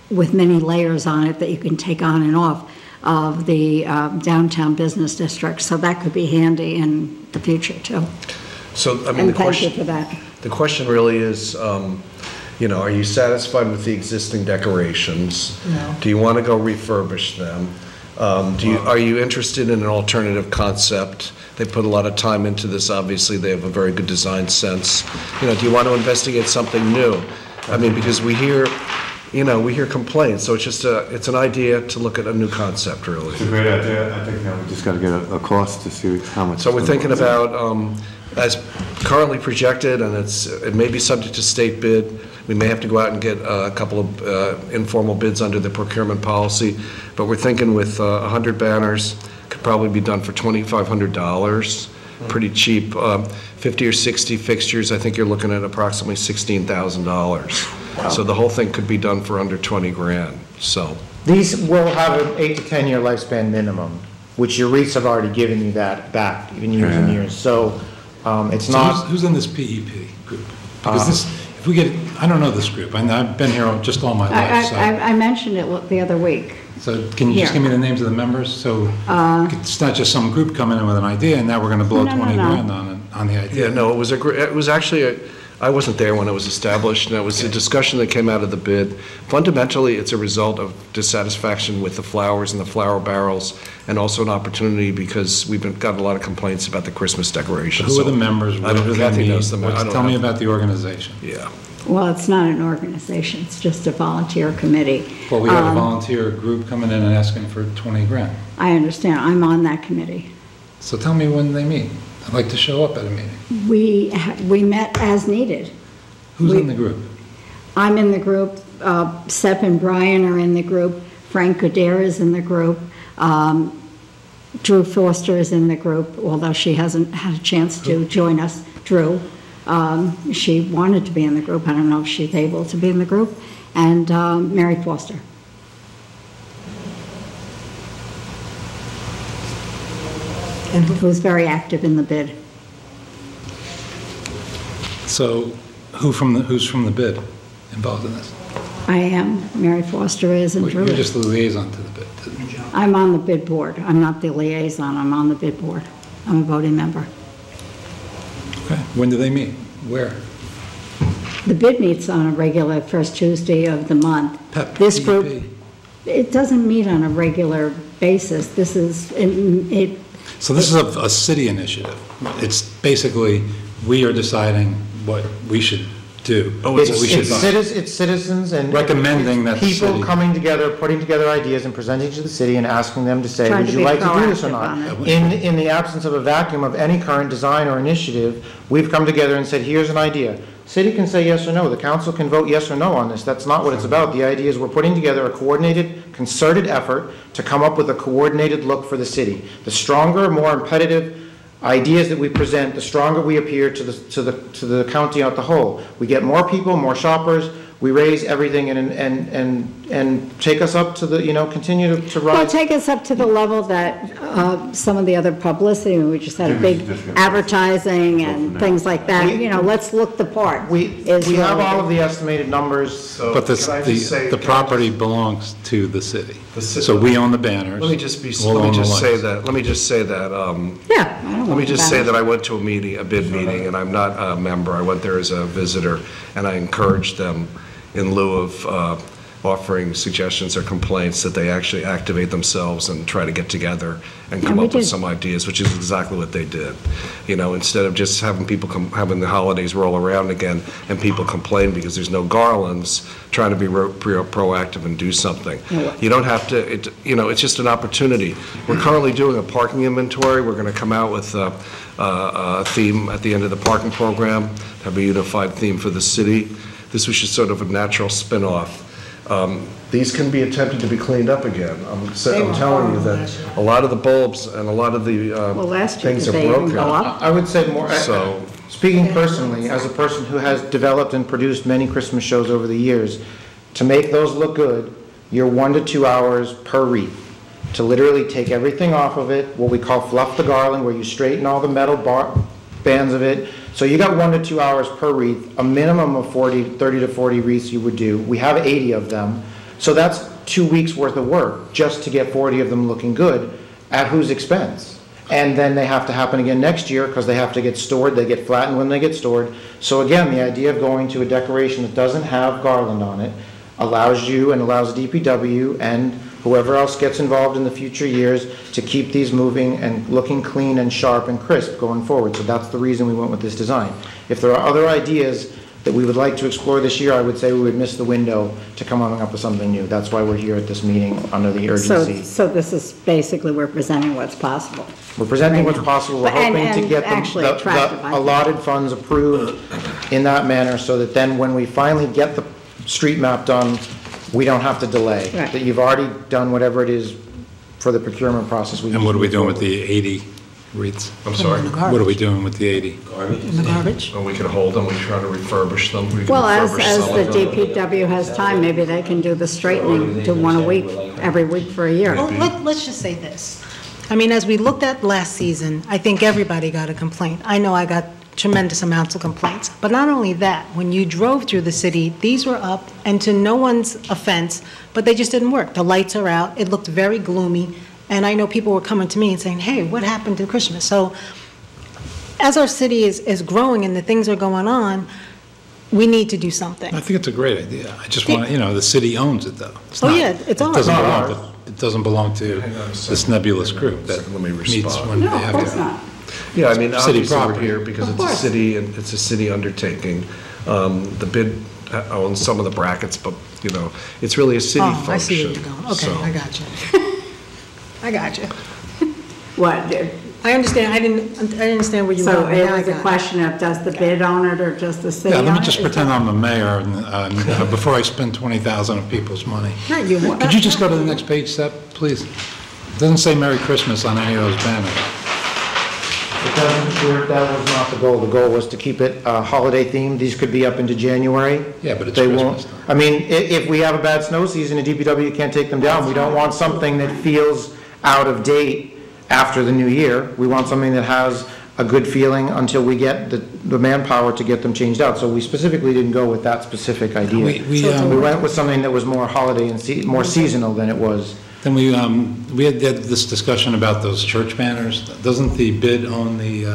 with many layers on it that you can take on and off of the downtown business district. So that could be handy in the future too. So, and thank you for that. The question really is, are you satisfied with the existing decorations? No. Do you want to go refurbish them? Are you interested in an alternative concept? They put a lot of time into this. Obviously, they have a very good design sense. Do you want to investigate something new? Because we hear complaints. So it's an idea to look at a new concept, really. It's a great idea. I think we just got to get a cost to see how much. So we're thinking about, as currently projected, and it may be subject to state bid. We may have to go out and get a couple of informal bids under the procurement policy, but we're thinking with 100 banners, could probably be done for $2,500, pretty cheap. 50 or 60 fixtures, I think you're looking at approximately $16,000. Wow. So the whole thing could be done for under 20 grand. So these will have an 8 to 10 year lifespan minimum, which your REITs have already given you that back in years and years. So it's not. Who's in this PEP group? Because if we get, I don't know this group. I've been here just all my life. I mentioned it the other week. So can you just give me the names of the members? So it's not just some group coming in with an idea, and now we're going to blow 20 grand on the idea. Yeah, no, it was actually I wasn't there when it was established, and it was a discussion that came out of the bid. Fundamentally, it's a result of dissatisfaction with the flowers and the flower barrels, and also an opportunity because we've got a lot of complaints about the Christmas decorations. Who are the members? Kathy knows them. Tell me about the organization. Yeah. Well, it's not an organization, it's just a volunteer committee. Well, we had a volunteer group coming in and asking for 20 grand. I understand, I'm on that committee. So tell me when they meet. I'd like to show up at a meeting. We met as needed. Who's in the group? I'm in the group, Sep and Brian are in the group, Frank Goodere is in the group, Drew Foster is in the group, although she hasn't had a chance to join us. Drew, she wanted to be in the group. I don't know if she's able to be in the group. And Mary Foster. And who's very active in the bid. So who's from the bid involved in this? I am. Mary Foster is, and Drew. You're just the liaison to the bid. I'm on the bid board. I'm not the liaison. I'm on the bid board. I'm a voting member. Okay. When do they meet? Where? The bid meets on a regular first Tuesday of the month. This group, it doesn't meet on a regular basis. This is it. So this is a city initiative. It's basically we are deciding what we should do. It's citizens and recommending that people coming together, putting together ideas and presenting to the city and asking them to say, would you like to do this or not? In the absence of a vacuum of any current design or initiative, we've come together and said, here's an idea. City can say yes or no. The council can vote yes or no on this. That's not what it's about. The idea is we're putting together a coordinated, concerted effort to come up with a coordinated look for the city. The stronger, more imperative ideas that we present, the stronger we appear to the county as a whole. We get more people, more shoppers. We raise everything and take us up to the, continue to rise. Well, take us up to the level that some of the other publicity, we just had a big advertising and things like that. Let's look the part. We have all of the estimated numbers. But the property belongs to the city. So we own the banners. Let me just say that. Let me just say that I went to a bid meeting, and I'm not a member. I went there as a visitor, and I encouraged them, in lieu of offering suggestions or complaints, that they actually activate themselves and try to get together and come up with some ideas, which is exactly what they did. Instead of just having people having the holidays roll around again and people complain because there's no garlands, trying to be proactive and do something. You don't have to, it's just an opportunity. We're currently doing a parking inventory. We're going to come out with a theme at the end of the parking program, have a unified theme for the city. This was just sort of a natural spin-off. These can be attempted to be cleaned up again. I'm telling you that a lot of the bulbs and a lot of the things are broken. I would say more. So, speaking personally, as a person who has developed and produced many Christmas shows over the years, to make those look good, you're 1 to 2 hours per wreath. To literally take everything off of it, what we call fluff the garland, where you straighten all the metal bands of it. So you got 1 to 2 hours per wreath, a minimum of 30 to 40 wreaths you would do. We have 80 of them. So that's 2 weeks worth of work just to get 40 of them looking good. At whose expense? And then they have to happen again next year because they have to get stored. They get flattened when they get stored. So again, the idea of going to a decoration that doesn't have garland on it allows you and allows DPW and whoever else gets involved in the future years to keep these moving and looking clean and sharp and crisp going forward. So that's the reason we went with this design. If there are other ideas that we would like to explore this year, I would say we would miss the window to come up with something new. That's why we're here at this meeting under the urgency. So this is basically we're presenting what's possible. We're presenting what's possible. We're hoping to get the allotted funds approved in that manner so that then when we finally get the street map done, we don't have to delay. Right. That you've already done whatever it is for the procurement process. And what are we doing with the 80 wreaths? I'm sorry? What are we doing with the 80? Garbage? In the garbage? Well, we can hold them. We try to refurbish them. Well, as the DPW has time, maybe they can do the straightening, do one a week, every week for a year. Well, let's just say this. I mean, as we looked at last season, I think everybody got a complaint. I know I got tremendous amounts of complaints. But not only that, when you drove through the city, these were up, and to no one's offense, but they just didn't work. The lights are out. It looked very gloomy. And I know people were coming to me and saying, hey, what happened to Christmas? So as our city is growing and the things are going on, we need to do something. I think it's a great idea. I just want to, the city owns it, though. It's ours. It doesn't belong to this nebulous group that meets when they have to. Yeah, I mean, obviously we're here because it's a city and it's a city undertaking. The bid owns some of the brackets, but, you know, it's really a city function. I see where you're going. Okay, so. I got you. I got you. What? I understand. I didn't understand where you were So going. it Now I was a got it. question of, does the bid own it or does the city Yeah, let own me it? just Is pretend that- I'm the mayor and before I spend 20,000 of people's money. Not you. Could you just go to the next page, Seth, please? It doesn't say Merry Christmas on any of those banners. That was not the goal. The goal was to keep it holiday themed. These could be up into January. Yeah, but it's They Christmas. won't. I mean, if we have a bad snow season and DPW can't take them down, we don't want something that feels out of date after the new year. We want something that has a good feeling until we get the manpower to get them changed out. So we specifically didn't go with that specific idea. We went with something that was more holiday and more seasonal than it was. Then we had this discussion about those church banners. Doesn't the bid own we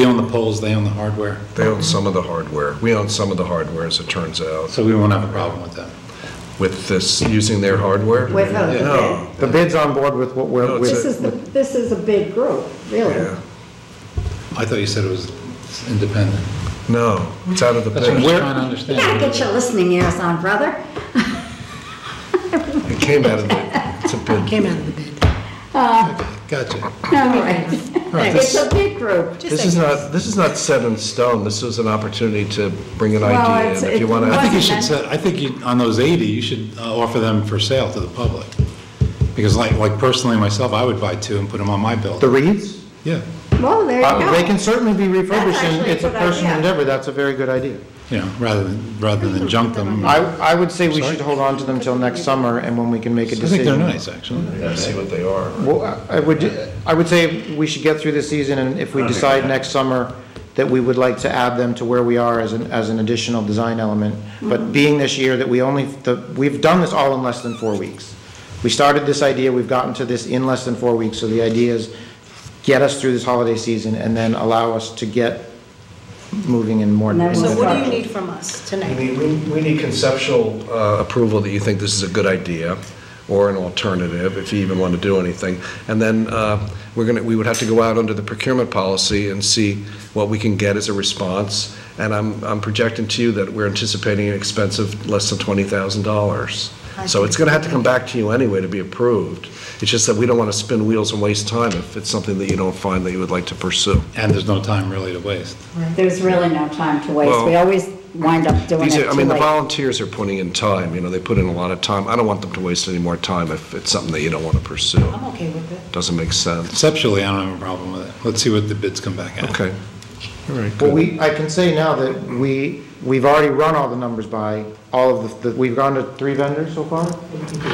own the poles, they own the hardware? They own some of the hardware. We own some of the hardware, as it turns out. So we won't have a problem with that? With this, using their hardware? With a bid? No. The bid's on board with what we're, This is a big group, really. Yeah. I thought you said it was independent. No, it's out of the That's what bid. I'm trying to You understand. gotta get your listening ears on, brother. It came out of the, it's a bid. Came out of the bid. Gotcha. All right. It's a big group. This is not set in stone. This was an opportunity to bring an Well, idea it's- in. If you want I think you to, should set, I think on those 80, you should offer them for sale to the public. Because like personally myself, I would buy 2 and put them on my building. The wreaths? Yeah. Well, there you go. They can certainly be refurbished, and actually a it's a good personal idea. endeavor. That's a very good idea. You know, rather than junk them. I would say we should hold on to them until next summer, and when we can make a I think decision. they're nice, actually. yeah, see what they are. Well, I would say we should get through this season, and if we decide next summer that we would like to add them to where we are as an additional design element. But being this year that we've done this all in less than 4 weeks. We started this idea, we've gotten to this in less than 4 weeks, so the idea is get us through this holiday season and then allow us to get moving in more. So what do you need from us tonight? We need conceptual approval that you think this is a good idea, or an alternative, if you even want to do anything. And then we would have to go out under the procurement policy and see what we can get as a response. And I'm projecting to you that we're anticipating an expense of less than $20,000. So it's going to have to come back to you anyway to be approved. It's just that we don't want to spin wheels and waste time if it's something that you don't find that you would like to pursue. And there's no time really to waste. There's really no time to waste. Well, We always wind up doing it too I mean, the late. volunteers are putting in time, you know, they put in a lot of time. I don't want them to waste any more time if it's something that you don't want to pursue. I'm okay with it. Doesn't make sense. Conceptually, I don't have a problem with it. Let's see what the bids come back at. Okay. All right, Well, good. I can say now that we've already run all the numbers by all of we've gone to 3 vendors so far?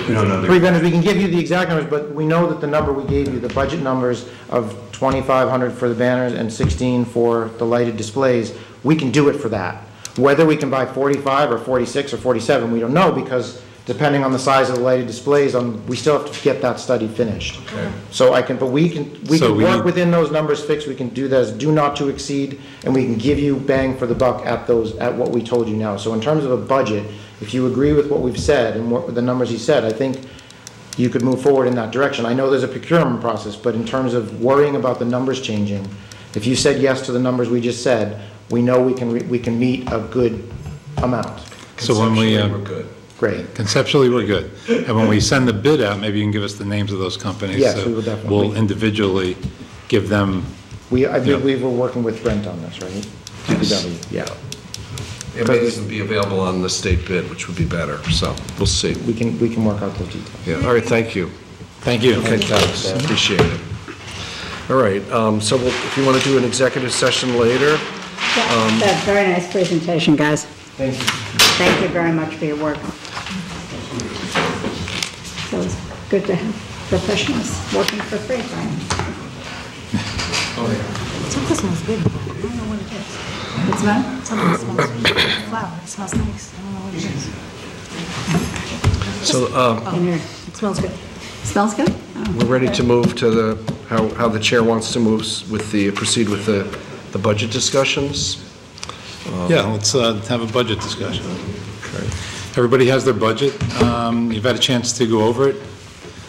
We don't know. 3 vendors, we can give you the exact numbers, but we know that the number we gave you, the budget numbers of 2,500 for the banners and 16 for the lighted displays, we can do it for that. Whether we can buy 45 or 46 or 47, we don't know, because depending on the size of the lighted displays, we still have to get that study finished. Okay. So we can So we work need- within those numbers fixed, we can do that as do not to exceed, and we can give you bang for the buck at what we told you now. So in terms of a budget, if you agree with what we've said and what the numbers he said, I think you could move forward in that direction. I know there's a procurement process, but in terms of worrying about the numbers changing, if you said yes to the numbers we just said, we know we can meet a good amount. So when we, Conceptually, we're good. Great. conceptually, we're good. And when we send the bid out, maybe you can give us the names of those companies. Yes, so we will definitely. We'll individually give them, I believe we were working with Brent on this, right? DPW, yeah. It may even be available on the state bid, which would be better, so we'll see. We can work out those details. Yeah, all right, thank you. thank you. Okay, thanks, appreciate it. All right, so if you want to do an executive session later, That's a very nice presentation, guys. Thank you. Thank you very much for your work. So it's good to have professionals working for free, right? Something smells good. I don't know what it is. What's that? Something smells good. Flower. It smells nice. I don't know what it is. so In here. It smells good. Smells good? Oh, we're ready okay. to move to how the chair wants to proceed with the budget discussions. Yeah, let's have a budget discussion. Okay. Everybody has their budget. You've had a chance to go over it.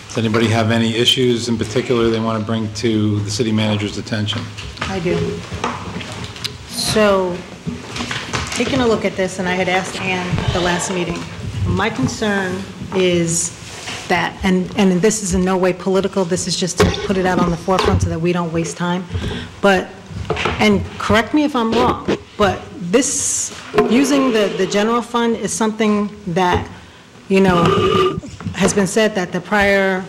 Does anybody have any issues in particular they want to bring to the city manager's attention? I do. So, taken a look at this, and I had asked Ann at the last meeting, my concern is that, and this is in no way political, this is just to put it out on the forefront so that we don't waste time, but, and correct me if I'm wrong, but this, using the general fund is something that, you know, has been said that the prior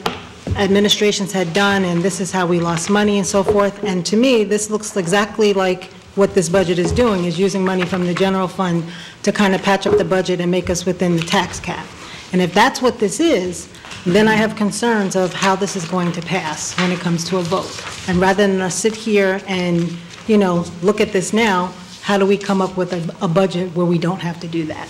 administrations had done, and this is how we lost money and so forth, and to me, this looks exactly like what this budget is doing, is using money from the general fund to kind of patch up the budget and make us within the tax cap. And if that's what this is, then I have concerns of how this is going to pass when it comes to a vote. And rather than us sit here and, you know, look at this now, how do we come up with a budget where we don't have to do that?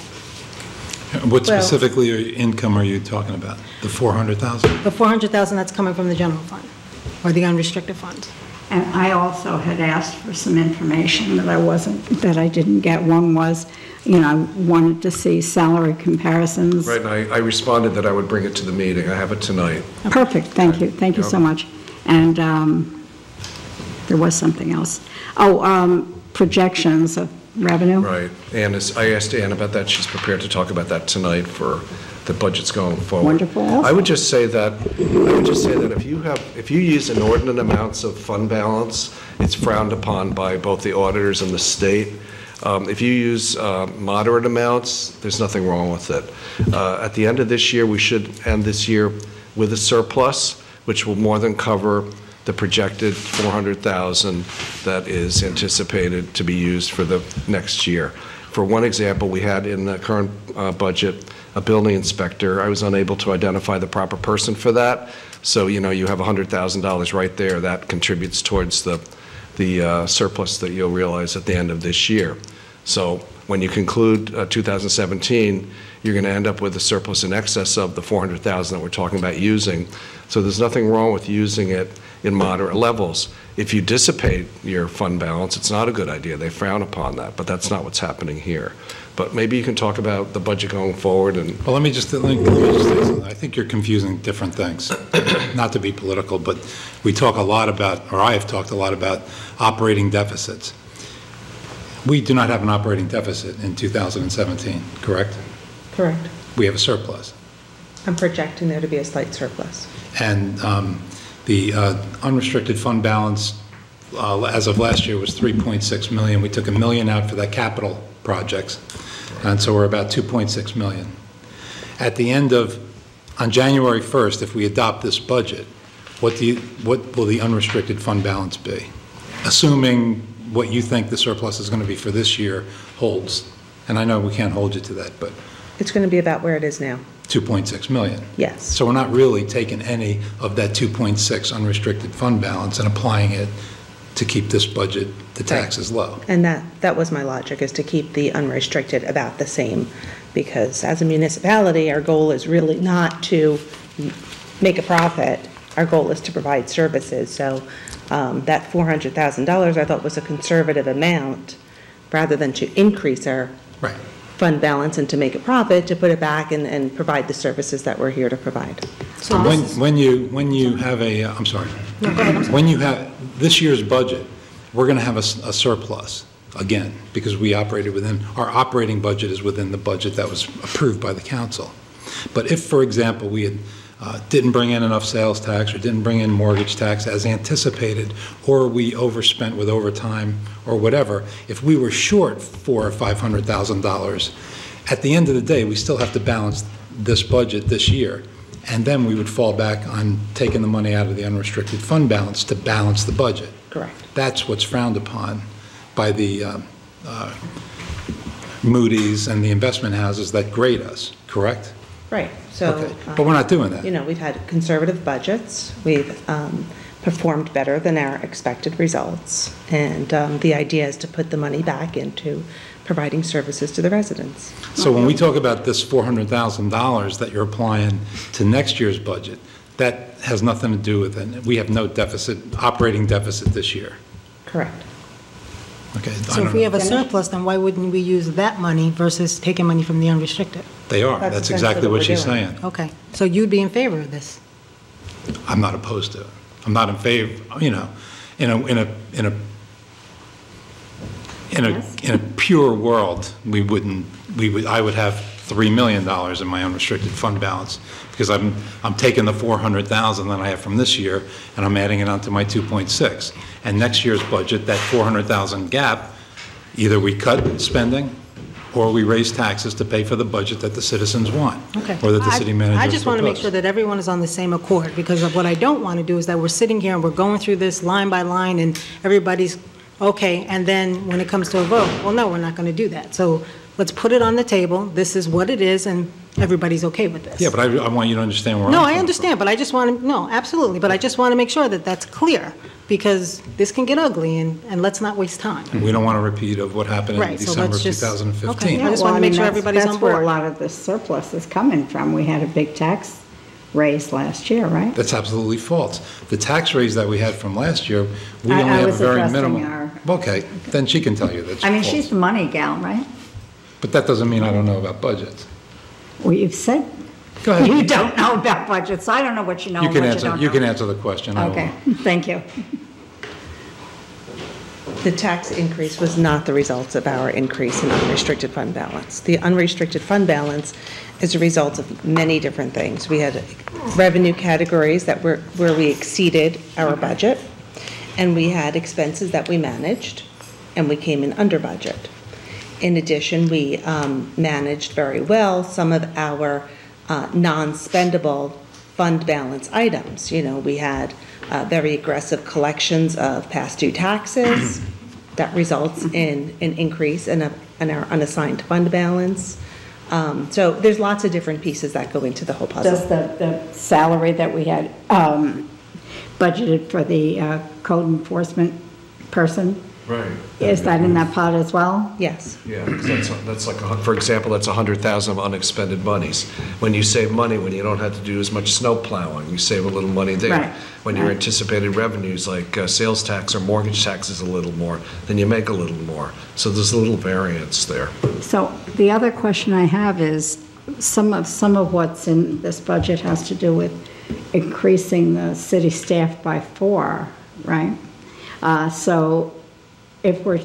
What specifically income are you talking about? The 400,000? The 400,000 that's coming from the general fund, or the unrestricted funds. And I also had asked for some information that I didn't get. One was, you know, I wanted to see salary comparisons. Right, and I responded that I would bring it to the meeting. I have it tonight. Perfect, thank you. Thank you so much. And there was something else. Oh, projections of revenue. Right, and I asked Ann about that. She's prepared to talk about that tonight for the budgets going forward. Wonderful. I would just say that if you use inordinate amounts of fund balance, it's frowned upon by both the auditors and the state. If you use moderate amounts, there's nothing wrong with it. At the end of this year, we should end this year with a surplus, which will more than cover the projected 400,000 that is anticipated to be used for the next year. For one example, we had in the current budget a building inspector. I was unable to identify the proper person for that. So, you know, you have $100,000 right there that contributes towards the surplus that you'll realize at the end of this year. So when you conclude 2017, you're going to end up with a surplus in excess of the 400,000 that we're talking about using. So there's nothing wrong with using it in moderate levels. If you dissipate your fund balance, it's not a good idea. They frown upon that, but that's not what's happening here. But maybe you can talk about the budget going forward. And well, let me just say something. I think you're confusing different things. Not to be political, but we talk a lot about, or I have talked a lot about, operating deficits. We do not have an operating deficit in 2017, correct? Correct. We have a surplus. I'm projecting there to be a slight surplus. And the unrestricted fund balance as of last year was $3.6 million. We took $1 million out for that capital projects, and so we're about $2.6 million. At the end of, on January 1st, if we adopt this budget, what will the unrestricted fund balance be? Assuming what you think the surplus is going to be for this year holds. And I know we can't hold you to that, but it's going to be about where it is now. 2.6 million. Yes. So we're not really taking any of that 2.6 unrestricted fund balance and applying it to keep this budget, the taxes low. And that was my logic, is to keep the unrestricted about the same, because as a municipality, our goal is really not to make a profit. Our goal is to provide services. So that $400,000 I thought was a conservative amount, rather than to increase our fund balance and to make a profit, to put it back and provide the services that we're here to provide. So when you have a, I'm sorry, when you have this year's budget, we're going to have a surplus again, because we operated within, our operating budget is within the budget that was approved by the council. But if, for example, we had didn't bring in enough sales tax or didn't bring in mortgage tax as anticipated, or we overspent with overtime or whatever, if we were short $400,000 or $500,000, at the end of the day, we still have to balance this budget this year. And then we would fall back on taking the money out of the unrestricted fund balance to balance the budget. Correct. That's what's frowned upon by the Moody's and the investment houses that grade us, correct? Right. So, okay. But we're not doing that. You know, we've had conservative budgets. We've performed better than our expected results. And the idea is to put the money back into providing services to the residents. So when we talk about this $400,000 that you're applying to next year's budget, that has nothing to do with it. We have no deficit, operating deficit this year. Correct. Okay. So if we have a surplus, then why wouldn't we use that money versus taking money from the unrestricted? They are. That's exactly what she's saying. Okay. So you'd be in favor of this? I'm not opposed to it. I'm not in favor, you know, in in a pure world, I would have $3 million in my unrestricted fund balance, because I'm taking the 400,000 that I have from this year and I'm adding it onto my 2.6. And next year's budget, that 400,000 gap, either we cut spending or we raise taxes to pay for the budget that the citizens want, Okay. or that the city manager I just want to make proposed. sure that everyone is on the same accord, because of what I don't want to do is that we're sitting here and we're going through this line by line and everybody's, okay, and then when it comes to a vote, well, no, we're not going to do that. So let's put it on the table, this is what it is, and everybody's okay with this. Yeah, but I want you to understand where No, I'm I coming understand, but I just want to, no, absolutely, but I just want to make sure that that's clear, because this can get ugly, and let's not waste time. from. We don't want a repeat of what happened in Right, so December let's just- 2015. okay. I just want to make sure everybody's on That's where a board. lot of the surplus is coming from. We had a big tax raise last year, right? That's absolutely false. The tax raise that we had from last year, we I only have a was very addressing minimal. our- Okay, then she can tell you that's I mean, false. she's the money gal, right? But that doesn't mean I don't know about budgets. Well, you've said Go ahead. you don't know about budgets. I don't know what you know You and can what answer. you don't You know. can answer the question. I Okay, won't. thank you. The tax increase was not the result of our increase in unrestricted fund balance. The unrestricted fund balance is a result of many different things. We had revenue categories that were where we exceeded our budget, and we had expenses that we managed, and we came in under budget. In addition, we managed very well some of our non-spendable fund balance items. You know, we had very aggressive collections of past due taxes that results in an increase in our unassigned fund balance. So there's lots of different pieces that go into the whole puzzle. Does the salary that we had budgeted for the code enforcement person, Right. is that in that pot as well? Yes. Yeah, 'cause that's like, for example, that's 100,000 of unexpended monies. When you save money, when you don't have to do as much snow plowing, you save a little money there. Right, When your right. anticipated revenues, like sales tax or mortgage tax is a little more, then you make a little more. So there's a little variance there. So the other question I have is, some of what's in this budget has to do with increasing the city staff by 4, right? So if we're,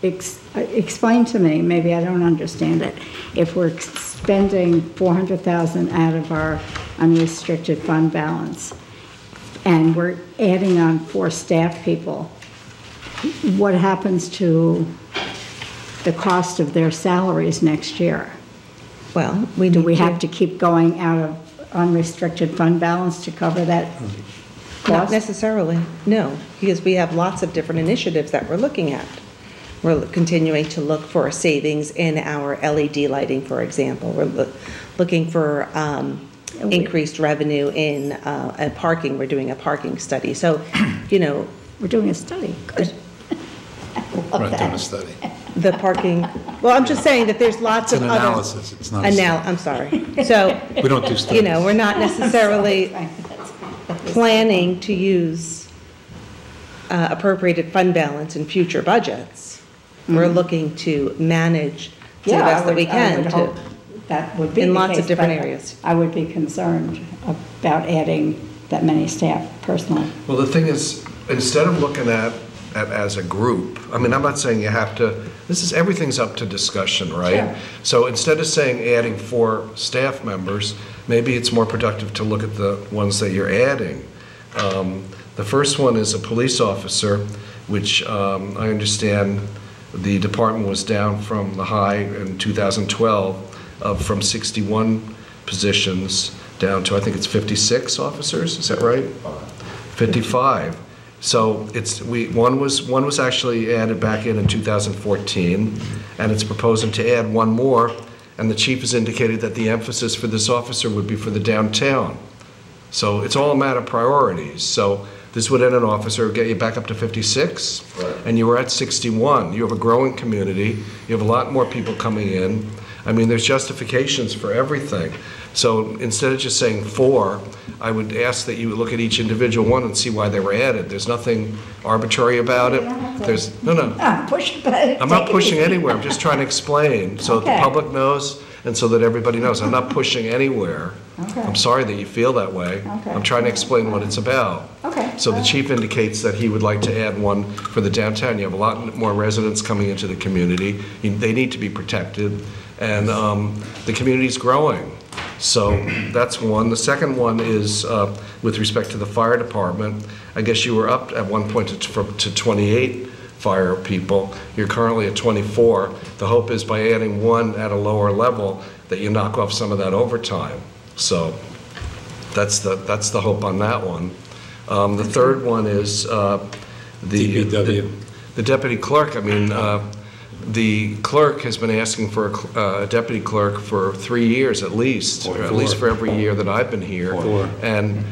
explain to me, maybe I don't understand it, if we're spending 400,000 out of our unrestricted fund balance, and we're adding on 4 staff people, what happens to the cost of their salaries next year? Well, do we have to keep going out of unrestricted fund balance to cover that Not cost? necessarily, no, because we have lots of different initiatives that we're looking at. We're continuing to look for savings in our LED lighting, for example. We're looking for increased revenue in parking. We're doing a parking study. So, you know. We're doing a study. Good. We're not doing a study. The parking, well, I'm just saying that there's lots It's of an other. analysis, it's not a study. I'm sorry. So. We don't do You know, we're not necessarily planning to use appropriated fund balance in future budgets. We're looking to manage to the Yeah, best that we I can would to, hope that would be in the lots of case, different but areas. I would be concerned about adding that many staff personally. Well, the thing is, instead of looking at as a group, I mean, I'm not saying you have to, everything's up to discussion, right? Sure. So instead of saying adding 4 staff members, maybe it's more productive to look at the ones that you're adding. The first one is a police officer, which I understand the department was down from the high in 2012 from 61 positions down to, I think it's 56 officers, is that right? 55. So one was actually added back in 2014, and it's proposing to add one more, and the chief has indicated that the emphasis for this officer would be for the downtown. So it's all a matter of priorities. So this would add an officer, get you back up to 56, and you were at 61. You have a growing community. You have a lot more people coming in. I mean, there's justifications for everything. So instead of just saying 4, I would ask that you look at each individual one and see why they were added. There's nothing arbitrary about it. No. Push it back. I'm not pushing anywhere. I'm just trying to explain so that the Okay. public knows. and so that everybody knows. I'm not pushing anywhere. Okay. I'm sorry that you feel that way. Okay. I'm trying to explain what it's about. Okay. So the chief indicates that he would like to add one for the downtown. You have a lot more residents coming into the community. They need to be protected, and the community's growing. So that's one. The second one is with respect to the fire department. I guess you were up at one point to 28 fire people. You're currently at 24. The hope is by adding one at a lower level that you knock off some of that overtime. So that's the hope on that one. The third one is the deputy clerk. I mean, the clerk has been asking for a deputy clerk for 3 years at least, or at least for every year that I've been here. And,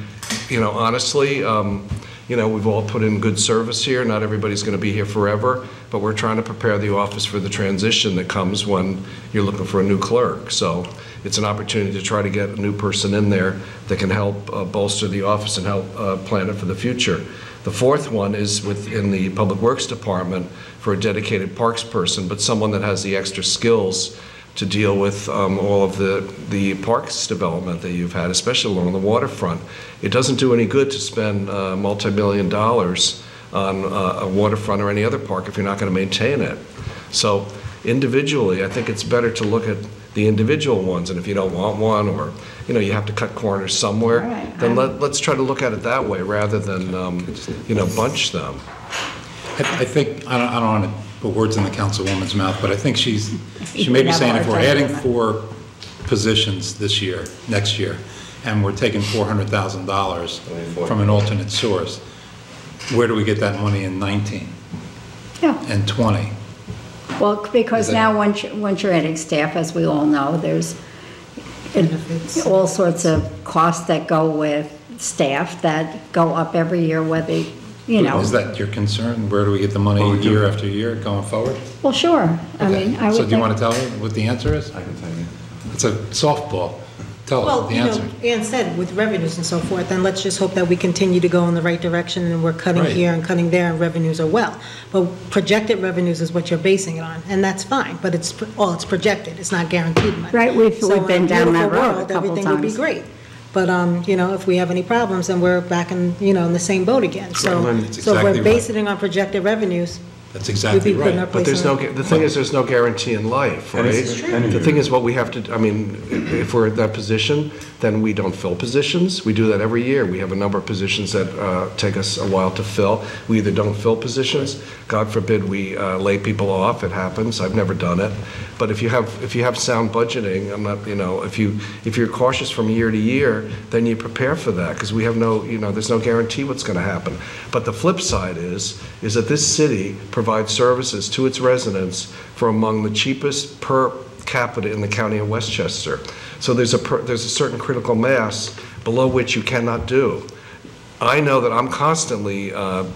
you know, honestly, you know, we've all put in good service here. Not everybody's going to be here forever, but we're trying to prepare the office for the transition that comes when you're looking for a new clerk. So it's an opportunity to try to get a new person in there that can help bolster the office and help plan it for the future. The fourth one is within the Public Works Department for a dedicated parks person, but someone that has the extra skills to deal with all of the parks development that you've had, especially along the waterfront. It doesn't do any good to spend multi-million dollars on a waterfront or any other park if you're not going to maintain it. So individually, I think it's better to look at the individual ones, and if you don't want one, or you know, you have to cut corners somewhere, then let's try to look at it that way rather than you know, bunch them. I think, I don't want to put words in the councilwoman's mouth, but I think she may be saying if we're adding 4 positions this year, next year, and we're taking $400,000 from an alternate source, where do we get that money in 19 and 20? Well, because now once you're adding staff, as we all know, there's all sorts of costs that go with staff that go up every year, whether, you know. Is that your concern? Where do we get the money year after year going forward? Well, sure. Okay. I mean, I would So do you want to tell her what the answer is? I can tell you. It's a softball. Tell us the answer. Well, you know, Ann said with revenues and so forth, then let's just hope that we continue to go in the right direction and we're cutting here and cutting there and revenues are well. But projected revenues is what you're basing it on, and that's fine, but it's projected. It's not guaranteed money. Right, we've been down that road a couple everything would be times. great. But, you know, if we have any problems, then we're back in, you know, in the same boat again. So, That's so if exactly we're basing it on projected revenues, That's exactly we'd be putting our right. But place there's in the thing is, there's no guarantee in life, right? The thing is, what we have to, I mean, if we're in that position, then we don't fill positions. We do that every year. We have a number of positions that take us a while to fill. We either don't fill positions, God forbid we lay people off. It happens. I've never done it. But if you have sound budgeting, I'm not, you know, if you're cautious from year to year, then you prepare for that, because we have no, you know, there's no guarantee what's going to happen. But the flip side is that this city provides services to its residents for among the cheapest per capita in the county of Westchester. So there's a certain critical mass below which you cannot do. I know that I'm constantly, I'm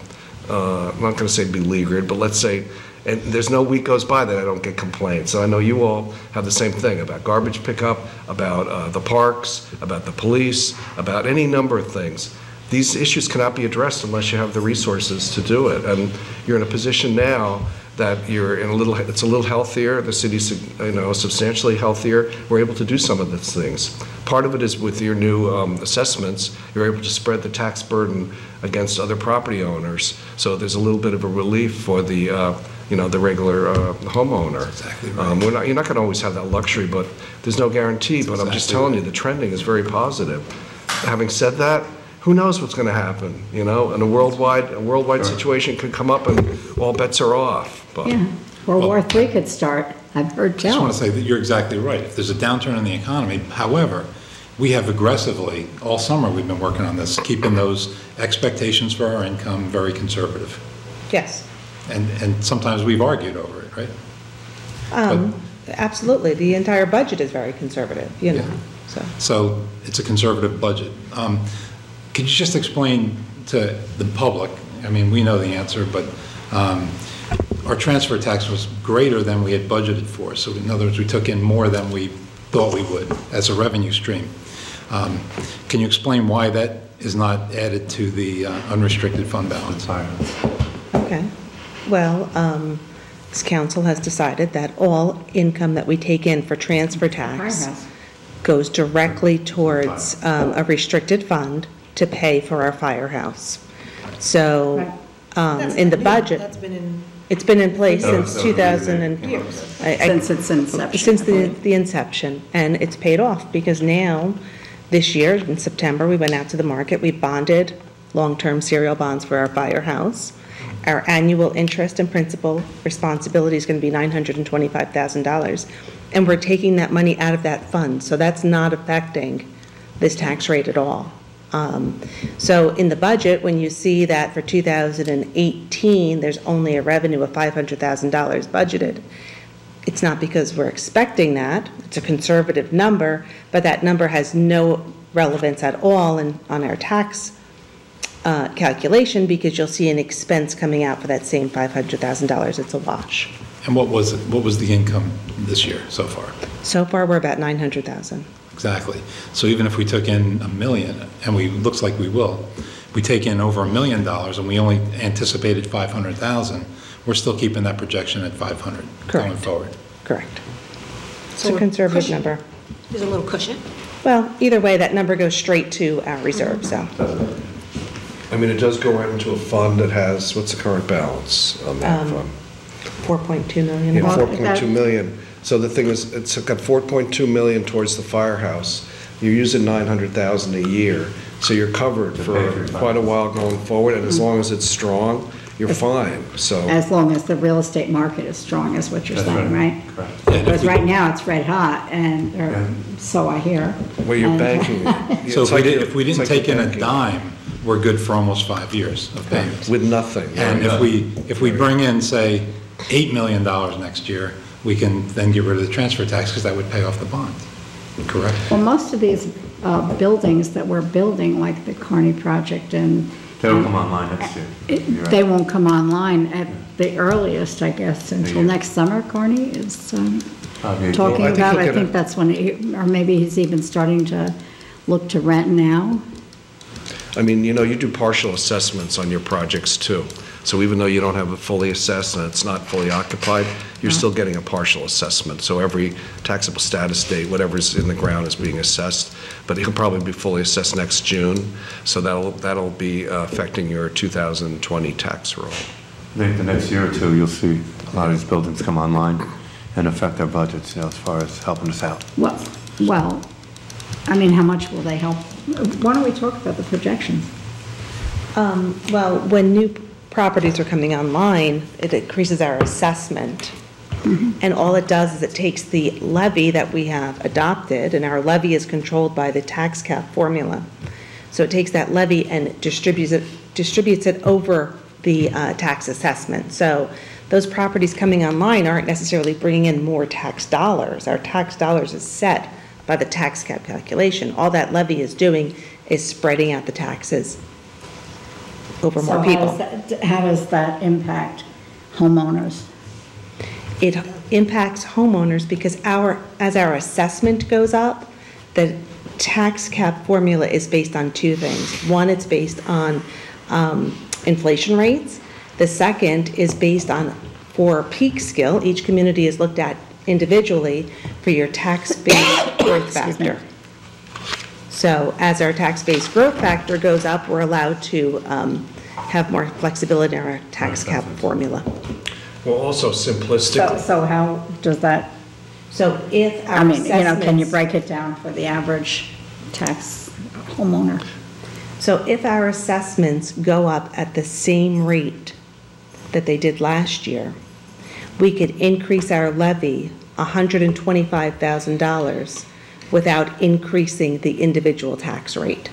not going to say beleaguered, but let's say, and there's no week goes by that I don't get complaints. So I know you all have the same thing about garbage pickup, about the parks, about the police, about any number of things. These issues cannot be addressed unless you have the resources to do it. And you're in a position now that you're in it's a little healthier. The city's, you know, substantially healthier. We're able to do some of these things. Part of it is with your new assessments, you're able to spread the tax burden against other property owners. So there's a little bit of a relief for the, you know, the regular homeowner. Exactly right. You're not going to always have that luxury, but there's no guarantee. But I'm just telling you, the trending is very positive. Having said that, who knows what's going to happen? You know, and a worldwide situation could come up, and all bets are off. But Yeah, World War III could start. I've heard I just tell. want to say that you're exactly right. If there's a downturn in the economy, however, we have aggressively, all summer we've been working on this, keeping those expectations for our income very conservative. Yes. And sometimes we've argued over it, right? Absolutely. The entire budget is very conservative, you know. So it's a conservative budget. Could you just explain to the public, I mean, we know the answer, but our transfer tax was greater than we had budgeted for. So in other words, we took in more than we thought we would as a revenue stream. Can you explain why that is not added to the unrestricted fund balance? Okay. Well, This council has decided that all income that we take in for transfer tax goes directly towards a restricted fund to pay for our firehouse. So in the budget, it's been in place since 2000 since its inception. Since the inception, and it's paid off because now, this year in September, we went out to the market. We bonded long-term serial bonds for our firehouse. Our annual interest and principal responsibility is going to be $925,000, and we're taking that money out of that fund, so that's not affecting this tax rate at all. So in the budget, when you see that for 2018, there's only a revenue of $500,000 budgeted, it's not because we're expecting that. It's a conservative number, but that number has no relevance at all on our tax calculation, because you'll see an expense coming out for that same $500,000. It's a wash. And what was it? What was the income this year so far? So far, we're about $900,000. Exactly. So even if we took in $1 million, and looks like we will, we take in over $1 million, and we only anticipated 500,000. We're still keeping that projection at 500 going forward. Correct. It's a conservative number. There's a little cushion. Well, either way, that number goes straight to our reserve. So. I mean, it does go right into a fund that has, what's the current balance on that fund? 4.2 million. Yeah, 4.2 million. So the thing is, it's got 4.2 million towards the firehouse. You're using 900,000 a year, so you're covered for quite a while going forward. And as long as it's strong, you're fine. So as long as the real estate market is strong, is what you're saying, right? Because right now it's red hot, and so I hear. Well, you're banking. So if we didn't take in a dime, we're good for almost 5 years of payments with nothing. And if we bring in, say, $8 million next year, we can then get rid of the transfer tax, because that would pay off the bond. Correct? Well, most of these buildings that we're building, like the Carney project, and they'll come online next year. They won't come online at the earliest, I guess, until next summer. Carney is talking about. I think that's when, or maybe he's even starting to look to rent now. I mean, you know, you do partial assessments on your projects too. So even though you don't have it fully assessed and it's not fully occupied, you're still getting a partial assessment. So every taxable status date, whatever's in the ground is being assessed, but it'll probably be fully assessed next June. So that'll be affecting your 2020 tax roll. I think the next year or two, you'll see a lot of these buildings come online and affect our budgets, as far as helping us out. Well, I mean, how much will they help? Why don't we talk about the projections? Well, when new properties are coming online, it increases our assessment. And all it does is it takes the levy that we have adopted, and our levy is controlled by the tax cap formula. So it takes that levy and distributes it over the tax assessment. So those properties coming online aren't necessarily bringing in more tax dollars. Our tax dollars is set by the tax cap calculation. All that levy is doing is spreading out the taxes over more people. How does that impact homeowners? It impacts homeowners because as our assessment goes up, the tax cap formula is based on two things. One, it's based on inflation rates. The second is based on, for Peekskill, each community is looked at individually for your tax-based growth factor. So as our tax-based growth factor goes up, we're allowed to have more flexibility in our tax cap formula. Well, also simplistic. So how does that? So if our can you break it down for the average tax homeowner? So if our assessments go up at the same rate that they did last year, we could increase our levy $125,000 without increasing the individual tax rate.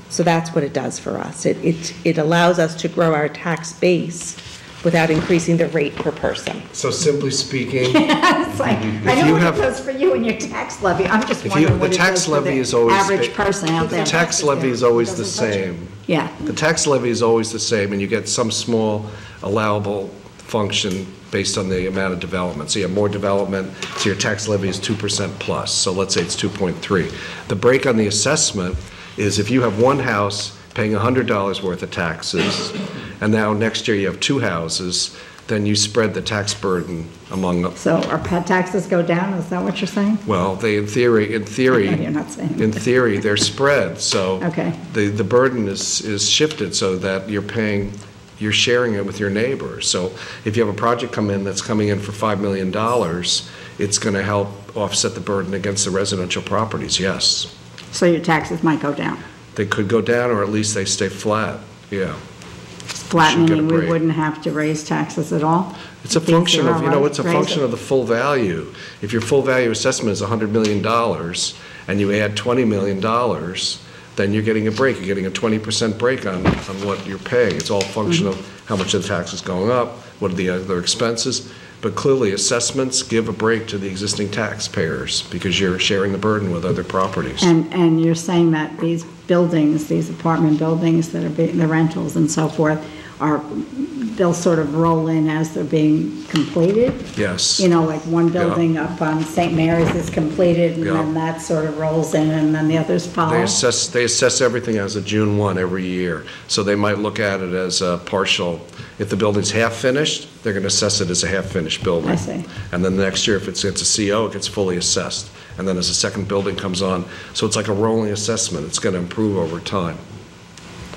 So that's what it does for us. It allows us to grow our tax base without increasing the rate per person. So simply speaking, it's like, I know what it does for you and your tax levy. I'm just wondering what it does for the average person out there. The tax levy is always the same. Yeah. The tax levy is always the same, and you get some small allowable function based on the amount of development. So you have more development, so your tax levy is 2% plus. So let's say it's 2.3. The break on the assessment is if you have one house paying $100 worth of taxes, and now next year you have two houses then you spread the tax burden among them. So our pet taxes go down, is that what you're saying? Well, they, in theory, You're not saying. in theory, they're spread, so Okay. the burden is shifted so that you're sharing it with your neighbors. So if you have a project come in that's coming in for $5 million, it's going to help offset the burden against the residential properties, yes. So your taxes might go down. They could go down, or at least they stay flat, yeah. Flat Should get a meaning we break. wouldn't have to raise taxes at all? It's a These function are of, it's a raise function it. of the full value. If your full value assessment is $100 million and you add $20 million, then you're getting a break. You're getting a 20% break on what you're paying. It's all a function of how much of the tax is going up, what are the other expenses. But clearly, assessments give a break to the existing taxpayers because you're sharing the burden with other properties. And you're saying that these buildings, these apartment buildings that are being, the rentals and so forth, they'll sort of roll in as they're being completed? Yes. Like one building up on St. Mary's is completed, and then that sort of rolls in, and then the others follow? They assess everything as of June 1 every year. So they might look at it as a partial. If the building's half finished, they're going to assess it as a half finished building. I see. And then the next year, if it's a CO, it gets fully assessed. And then as a second building comes on, so it's like a rolling assessment. It's going to improve over time.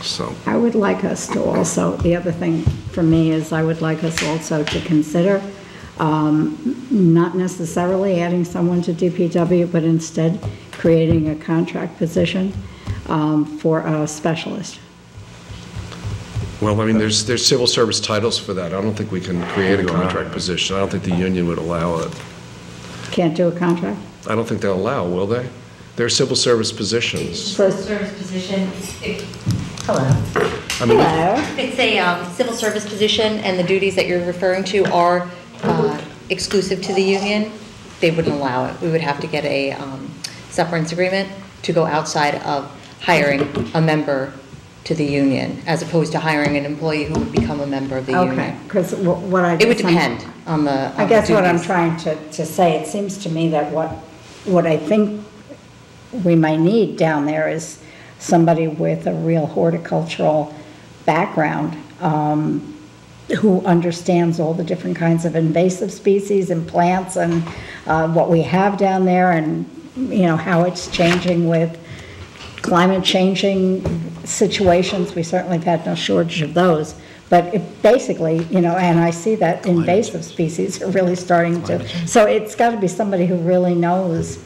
So I would like us to also, the other thing for me is I would like us also to consider not necessarily adding someone to DPW, but instead creating a contract position for a specialist. Well, I mean, there's civil service titles for that. I don't think we can create a contract position. I don't think the union would allow it. Can't do a contract? I don't think they'll allow, will they? There are civil service positions. Civil service position. Hello. I mean, It's a civil service position, and the duties that you're referring to are exclusive to the union. They wouldn't allow it. We would have to get a sufferance agreement to go outside of hiring a member to the union, as opposed to hiring an employee who would become a member of the union. Okay, because what I It would guess I'm- depend on the I guess what I'm duties. trying to say, it seems to me that what I think we might need down there is somebody with a real horticultural background who understands all the different kinds of invasive species and plants and what we have down there, and how it's changing with climate changing situations. We certainly have had no shortage of those. But it basically, and I see that invasive species are really starting to, so it's got to be somebody who really knows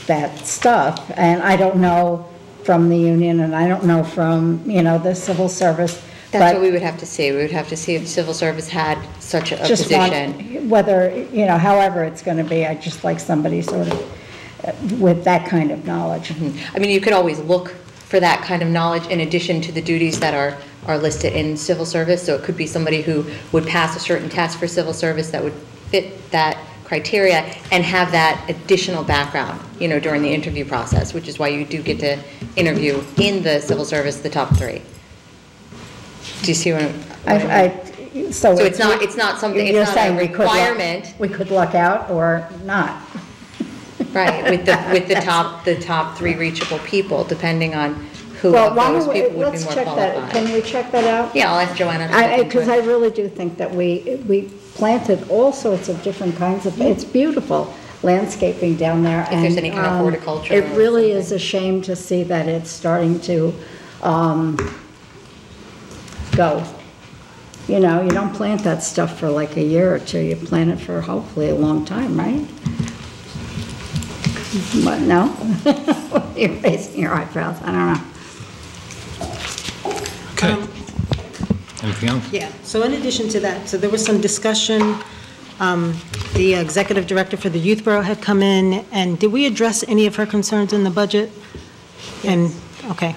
that stuff. And I don't know from the union, and I don't know from, the civil service. That's what we would have to see. We would have to see if civil service had such a position. Whether, however it's going to be, I'd just like somebody sort of with that kind of knowledge. I mean, you could always look for that kind of knowledge in addition to the duties that are listed in civil service. So it could be somebody who would pass a certain test for civil service that would fit that criteria and have that additional background, during the interview process, which is why you do get to interview in the civil service the top 3. Do you see what I'm... So it's not something, you're it's not saying a requirement. We could luck out or not. Right, with the top 3 reachable people, depending on who Well, of why those don't we, people would be let's more check that, qualified. can we check that out? Yeah, I'll ask Joanna to look into Because it. I really do think that we planted all sorts of different kinds of, it's beautiful landscaping down there. If there's any kind of horticulture It or really is a shame to see that it's starting to go. You don't plant that stuff for like a year or two, you plant it for hopefully a long time, right? But no? You're raising your eyebrows, I don't know. Okay. Anything else? Yeah, so in addition to that, so there was some discussion, the executive director for the Youth Bureau had come in, and did we address any of her concerns in the budget? And, okay.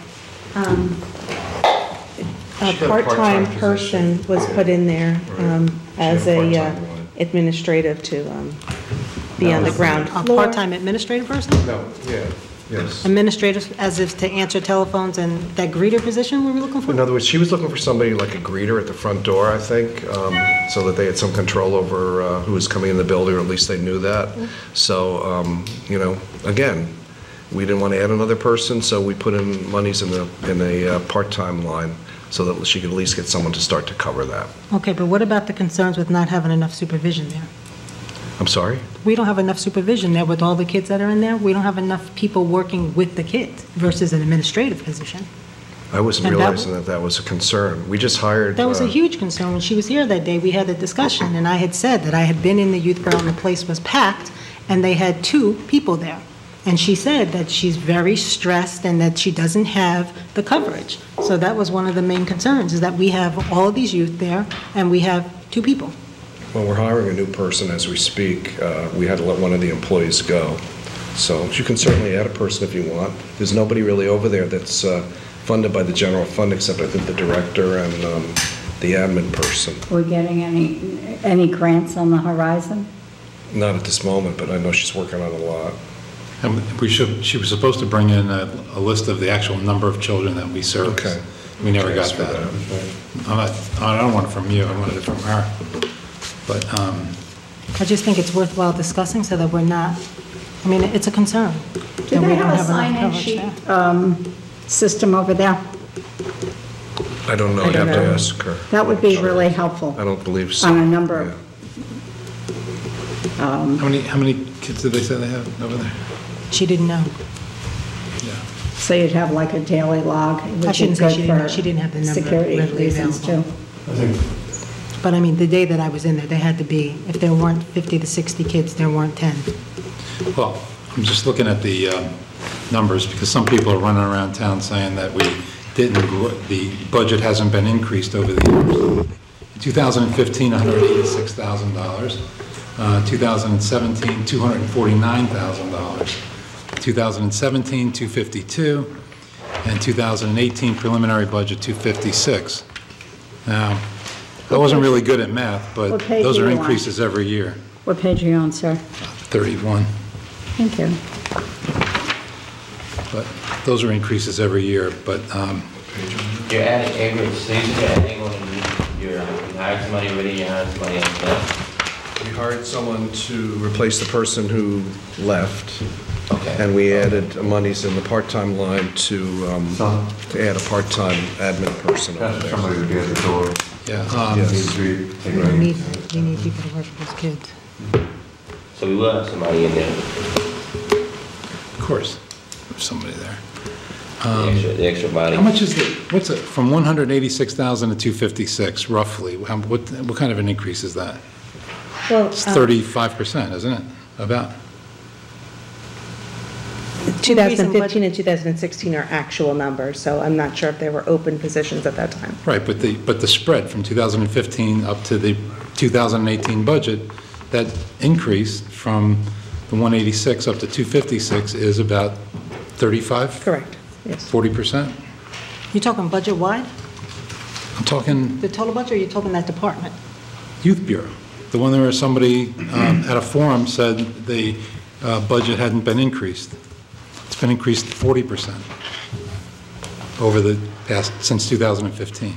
A part-time person was put in there as a administrative to be on the ground A floor. part-time administrative person? No, yes. Administrative, as if to answer telephones, and that greeter position we were looking for? In other words, she was looking for somebody like a greeter at the front door, I think, so that they had some control over who was coming in the building, or at least they knew that. So, again, we didn't want to add another person, so we put in monies in a part-time line so that she could at least get someone to start to cover that. Okay, but what about the concerns with not having enough supervision there? I'm sorry? We don't have enough supervision there with all the kids that are in there. We don't have enough people working with the kids versus an administrative position. I wasn't And that realizing that that was a concern. We just hired... That was a huge concern. When she was here that day, we had a discussion, and I had said that I had been in the youth bureau and the place was packed, and they had 2 people there. And she said that she's very stressed and that she doesn't have the coverage. So that was one of the main concerns, is that we have all of these youth there, and we have 2 people. Well, we're hiring a new person as we speak. We had to let one of the employees go. So you can certainly add a person if you want. There's nobody really over there that's funded by the general fund except I think the director and the admin person. Are we getting any grants on the horizon? Not at this moment, but I know she's working on a lot. And she was supposed to bring in a list of the actual number of children that we service. Okay. We never got that. I don't want it from you, I wanted it from her. But I just think it's worthwhile discussing so that we're not, I mean, it's a concern. Do they have a sign-in sheet system over there? I don't know. I'd have to ask her. That would be really helpful. I don't believe so. On a number of... How many kids did they say they have over there? She didn't know. So you'd have like a daily log. I shouldn't say she didn't know. She didn't have the number security readily reasons too. available. But I mean, the day that I was in there, there had to be, if there weren't 50 to 60 kids, there weren't 10. Well, I'm just looking at the numbers because some people are running around town saying that the budget hasn't been increased over the years. In 2015, $186,000. 2017, $249,000. 2017, $252,000. And 2018 preliminary budget, $256,000. Now, I wasn't really good at math, but those are increases every year. What page are you on, sir? 31. Thank you. But those are increases every year, but... You're adding, Avery, so you're adding on, you hired somebody already, you hired somebody else left? We hired someone to replace the person who left. Okay. And we added monies in the part-time line to add a part-time admin person over there. Somebody to be at the door. Yeah. Yes. We need people to work with those kids. So we will have somebody in there. Of course, there's somebody there. The extra body. How much is what's it, from 186,000 to 256, roughly? What kind of an increase is that? Well, It's 35%, isn't it? About. 2015 and 2016 are actual numbers, so I'm not sure if there were open positions at that time. Right, but the spread from 2015 up to the 2018 budget, that increase from the 186 up to 256 is about 35? Correct, yes. 40%? You talking budget-wide? I'm talking The total budget, or you talking that department? Youth Bureau. The one where somebody at a forum said the budget hadn't been increased. It's been increased 40% over the past, since 2015.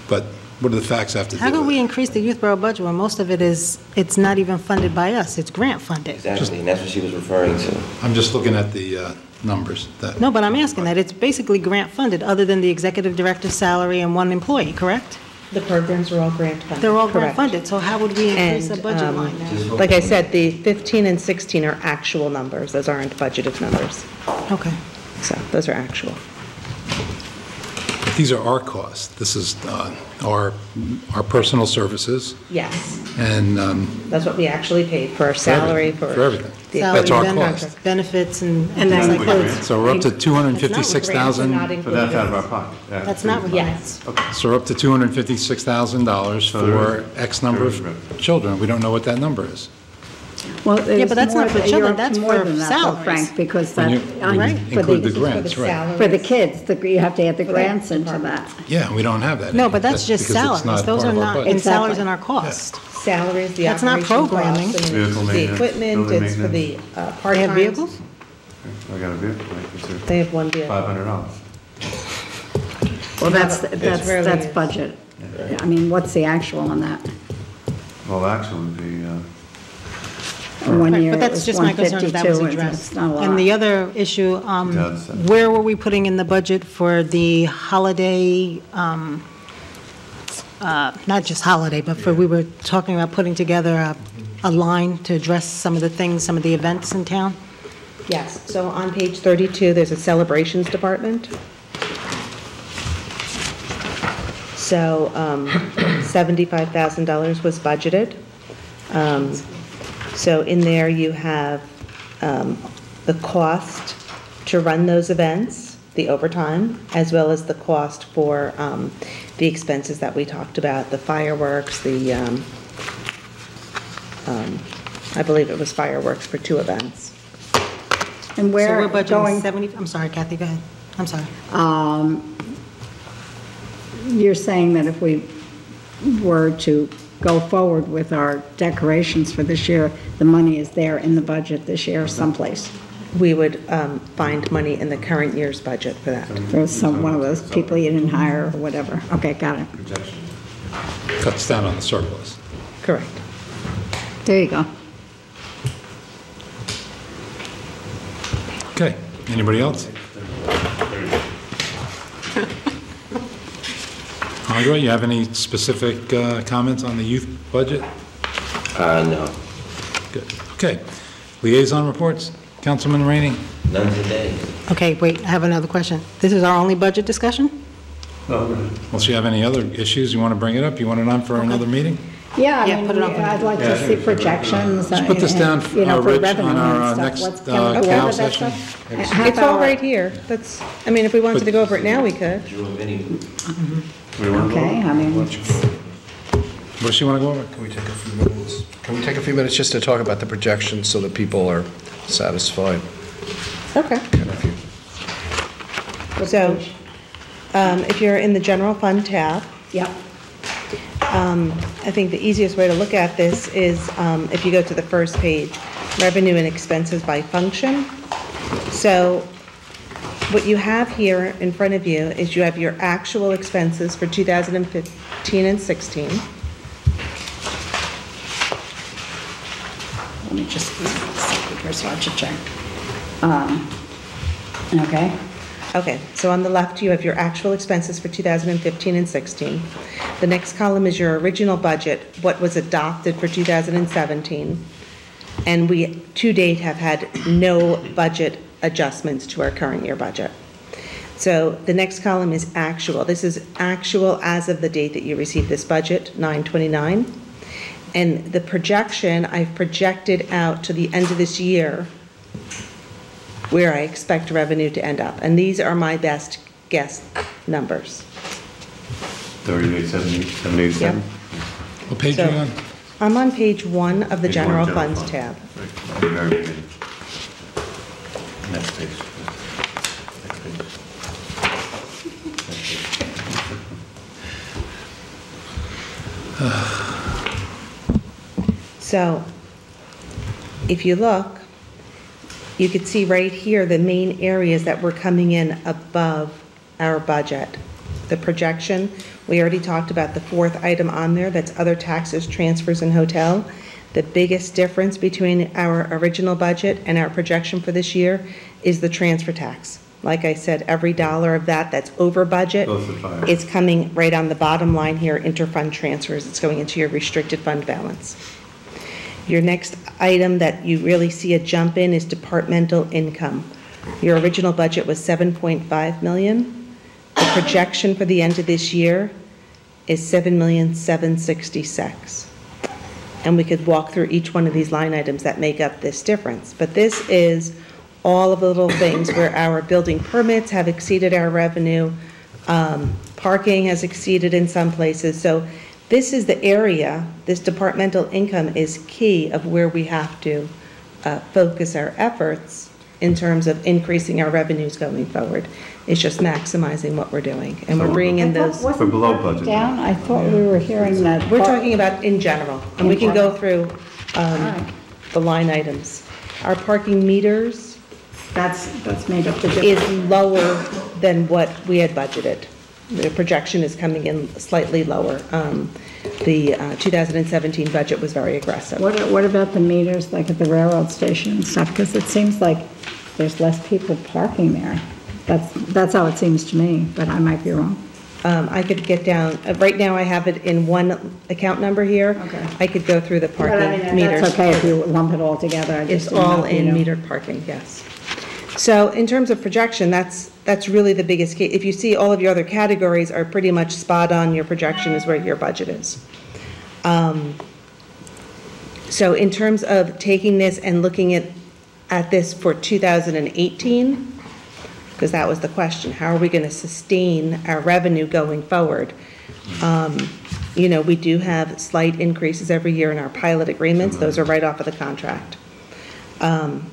But what do the facts have to do How with can it? we increase the youth bureau budget when most of it is, it's not even funded by us, it's grant funded? Exactly, and that's what she was referring to. I'm just looking at the numbers. That No, but I'm asking that, it's basically grant funded, other than the executive director's salary and one employee, correct? The programs are all grant funded. They're all grant Correct. funded, so how would we increase the And, budget line now? like I said, the 15 and 16 are actual numbers. Those aren't budgeted numbers. Okay. So those are actual. But these are our costs. This is our personal services. Yes. And That's what we actually paid for our salary, for everything. the That's our Salary, cost. benefits, and And things that like that. includes- So we're up to 256,000. But that's out of our pocket. Yeah. That's not what Yes. So we're up to $256,000 for X number of children. We don't know what that number is. Well, Yeah, but that's more not for than- children, you're that's more for than that, though, salaries. Frank, because When that, you- when you include the grants, right. for the kids, you have to add the grants into that. Yeah, we don't have that. No, but that's just because it's salaries, those part are of our not, budget. and salaries and our cost. Salaries, the That's not operation programming. costs, and Vehicle it's the maintenance, equipment, building it's for the maintenance. They have part-time. vehicles? I got a vehicle, right? They have one vehicle. $500. Well, It's rarely that's used. budget. I mean, what's the actual on that? Well, actually, would be One Right, year but it that's was just my concern, that was 152, and addressed. it's not a lot. And the other issue, where were we putting in the budget for the holiday, not just holiday, but we were talking about putting together a line to address some of the things, some of the events in town? Yes, so on page 32, there's a celebrations department. So $75,000 was budgeted. So in there you have the cost to run those events, the overtime, as well as the cost for the expenses that we talked about, the fireworks, the, I believe it was fireworks for 2 events. And where So we're budgeting going- 70, I'm sorry, Kathy, go ahead. I'm sorry. You're saying that if we were to go forward with our decorations for this year, the money is there in the budget this year someplace? We would find money in the current year's budget for that. For one of those people you didn't hire or whatever. Okay, got it. Cuts down on the surplus. Correct. There you go. Okay, anybody else? Andre, you have any specific comments on the youth budget? No. Good. Okay. Liaison reports? Councilman Rainey? None today. Okay, wait, I have another question. This is our only budget discussion? Unless you have any other issues, you want to bring it up? You want it on for another meeting? Yeah, Yeah, I put it mean, on for I'd like Yeah. to see projections. Let's put this down, you know, for Rich, revenue on our and stuff. next Can we go over CAL that session. stuff? It's all right here. That's, I mean, if we wanted to go over it now, we could. Okay, I mean, What does she want to go over? Can we take a few minutes? Can we take a few minutes just to talk about the projections so that people are satisfied? Okay. So, if you're in the general fund tab. Yep. I think the easiest way to look at this is if you go to the first page, revenue and expenses by function. So what you have here in front of you is you have your actual expenses for 2015 and 16. Let me just, here's what to check. Okay. Okay, so on the left, you have your actual expenses for 2015 and 16. The next column is your original budget, what was adopted for 2017. And we, to date, have had no budget adjustments to our current year budget. So the next column is actual. This is actual as of the date that you received this budget, 9/29. And the projection, I've projected out to the end of this year where I expect revenue to end up. And these are my best guess numbers. 38, 70, 77? What page are you on? I'm on page 1 of the Page general 1, funds tab. Very beginning. Next page. So if you look, you could see right here the main areas that were coming in above our budget. The projection, we already talked about the 4th item on there, that's other taxes, transfers, and hotel. The biggest difference between our original budget and our projection for this year is the transfer tax. Like I said, every dollar of that that's over budget is coming right on the bottom line here, interfund transfers. It's going into your restricted fund balance. Your next item that you really see a jump in is departmental income. Your original budget was $7.5 million. The projection for the end of this year is $7,766,000. And we could walk through each one of these line items that make up this difference. But this is all of the little things where our building permits have exceeded our revenue, parking has exceeded in some places. So this is the area, this departmental income is key of where we have to focus our efforts in terms of increasing our revenues going forward. It's just maximizing what we're doing. And we're bringing in those. For below budget. Down, I thought we were hearing that. We're talking about in general, and we can go through the line items. Our parking meters. That's made up the difference. Is lower than what we had budgeted. The projection is coming in slightly lower. the 2017 budget was very aggressive. What about the meters, like at the railroad station and stuff? Because it seems like there's less people parking there. That's how it seems to me, but I might be wrong. I could get down, right now I have it in one account number here. Okay. I could go through the parking meters. That's okay if you lump it all together. It's all in metered parking, yes. So in terms of projection, that's really the biggest key. If you see all of your other categories are pretty much spot on, your projection is where your budget is. So in terms of taking this and looking at this for 2018, because that was the question, how are we going to sustain our revenue going forward? You know, we do have slight increases every year in our pilot agreements. Those are right off of the contract.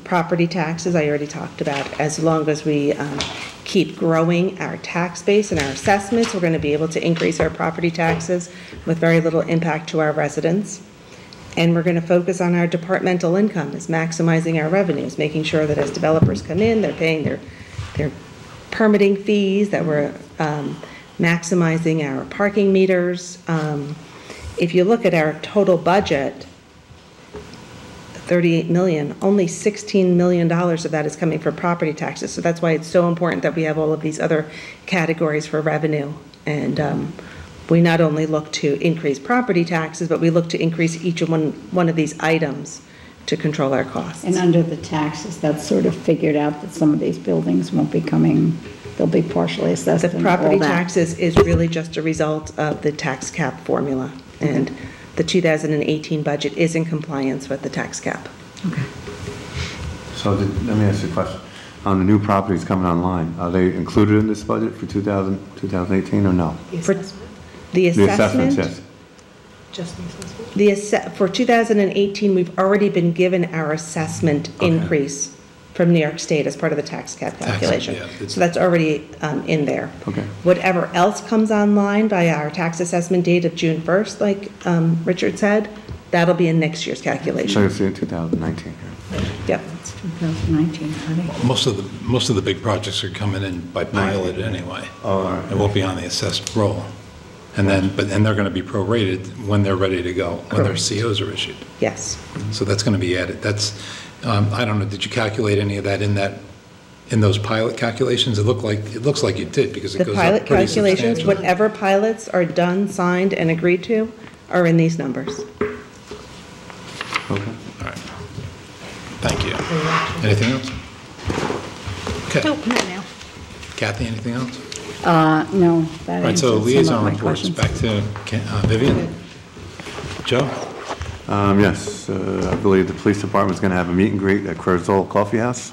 Property taxes, I already talked about. As long as we keep growing our tax base and our assessments, we're going to be able to increase our property taxes with very little impact to our residents. And we're going to focus on our departmental income, is maximizing our revenues, making sure that as developers come in, they're paying their permitting fees, that we're maximizing our parking meters. If you look at our total budget, $38 million, only $16 million of that is coming from property taxes. So that's why it's so important that we have all of these other categories for revenue. And we not only look to increase property taxes, but we look to increase each one of these items to control our costs. And under the taxes, that's sort of figured out that some of these buildings won't be coming, they'll be partially assessed. The property taxes is really just a result of the tax cap formula. And the 2018 budget is in compliance with the tax cap. Okay. So let me ask you a question. On the new properties coming online, are they included in this budget for 2018 or no? For the assessment? Yes. Just the assessment? For 2018, we've already been given our assessment increase from New York State as part of the tax cap calculation. So that's already in there. Okay. Whatever else comes online by our tax assessment date of June 1st, like Richard said, that'll be in next year's calculation. So you'll see in 2019. Yep. It's 2019 already. Most of the big projects are coming in by pilot anyway. Oh, all right. It won't be on the assessed roll. And then, they're going to be prorated when they're ready to go, when their COs are issued. Yes. So that's going to be added. That's, I don't know, did you calculate any of that in those pilot calculations? It looks like you did, because it The goes pilot up pretty calculations, substantially. whatever pilots are done, signed, and agreed to, are in these numbers. Okay. All right. Thank you. Anything else? Okay. Nope, not now. Kathy, anything else? No, that All right, so answers some of liaison my reports. questions. Back to Vivian. Joe? Yes, I believe the police department's going to have a meet and greet at Curzole Coffee House.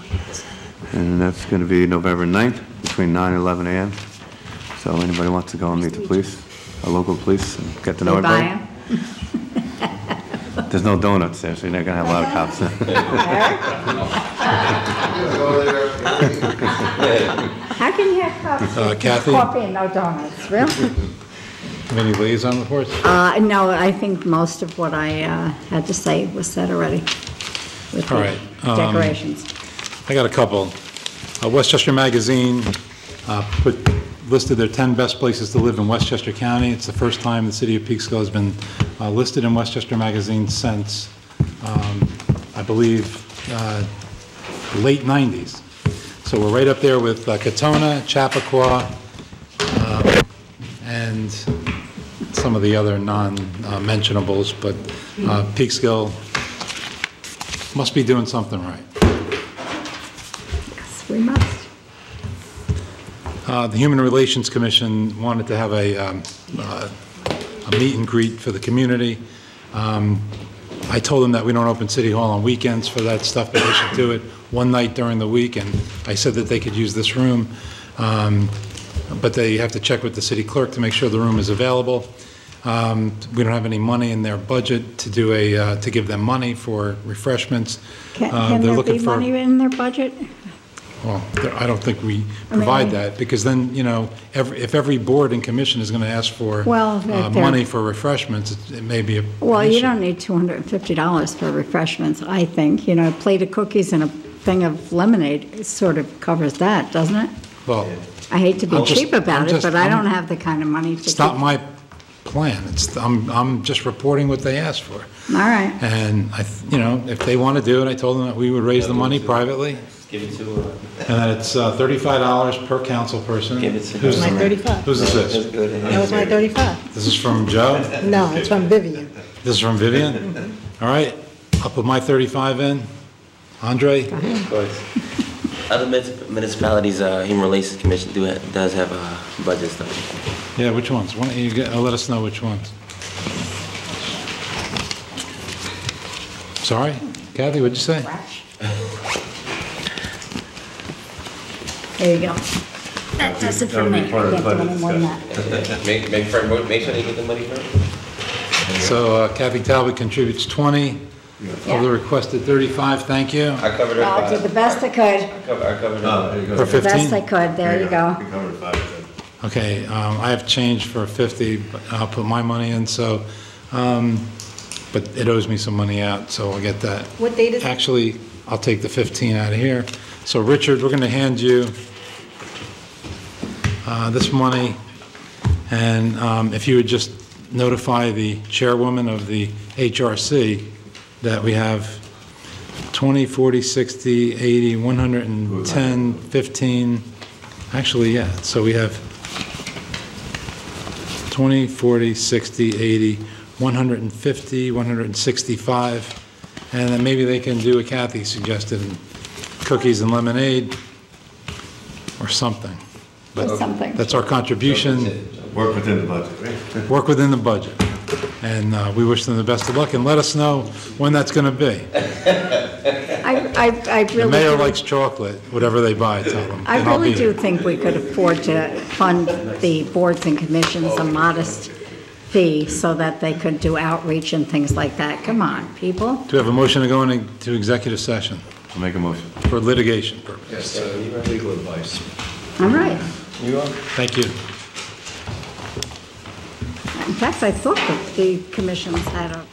And that's going to be November 9th between 9 and 11 a.m. So anybody wants to go and meet the police, our local police, and get to know everybody. Buy 'em? There's no donuts there, so you're not going to have a lot of cops. How can you have Kathy? coffee and no donuts, really? Any liaison reports? No, I think most of what I had to say was said already with All the right. decorations. I got a couple. Westchester Magazine listed their 10 best places to live in Westchester County. It's the first time the city of Peekskill has been listed in Westchester Magazine since, I believe, late 90s. So we're right up there with Katona, Chappaqua, and some of the other non-mentionables, but Peekskill must be doing something right. Yes, we must. The Human Relations Commission wanted to have a meet and greet for the community. I told them that we don't open City Hall on weekends for that stuff, but they should do it one night during the week, and I said that they could use this room, but they have to check with the city clerk to make sure the room is available. We don't have any money in their budget to do to give them money for refreshments. Can there be money in their budget? Well, I don't think we provide that, because then, you know, if every board and commission is going to ask for money for refreshments, it may be a Well, you don't need $250 for refreshments, I think. You know, a plate of cookies and a thing of lemonade sort of covers that, doesn't it? Well, I hate to be cheap about it, but I don't have the kind of money to It's not my plan. I'm just reporting what they asked for. All right. And if they want to do it, I told them that we would raise the money privately. Give it to And that it's $35 per council person. Give it to Who's My 35. Who's this? That was my 35. This is from Joe? No, it's from Vivian. This is from Vivian? All right, I'll put my 35 in. Andre? Of course. Other municipalities, Human Relations Commission does have budgets though. Yeah, which ones? Why don't you let us know which ones. Sorry? Kathy, what'd you say? There you go. That does it for me. I can't do any more than that. Make sure they get the money first. So Kathy Talbot contributes 20 of the requested 35. Thank you. I covered her. Well, I did the best I could. I covered her. For 15? The best I could. There you go. Okay, I have change for 50, but I'll put my money in, so, but it owes me some money out, so I'll get that. What date is it? Actually, I'll take the 15 out of here. So Richard, we're gonna hand you this money, and if you would just notify the chairwoman of the HRC that we have 20, 40, 60, 80, 110, 15, actually, yeah, so we have 20, 40, 60, 80, 150, 165, and then maybe they can do what Kathy suggested, cookies and lemonade, or something. But Or something. that's our contribution. Work within the budget. Work within the budget. And we wish them the best of luck, and let us know when that's going to be. I The really mayor do. likes chocolate, whatever they buy, tell them. I and I'll really be do there. think we could afford to fund the boards and commissions a modest fee so that they could do outreach and things like that. Come on, people. Do we have a motion to go into executive session? I'll make a motion. For litigation purposes. Yes, legal advice. All right. Thank you. In fact, I thought that the commissions had a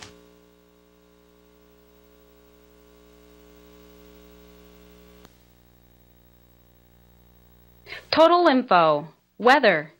Total info. Weather.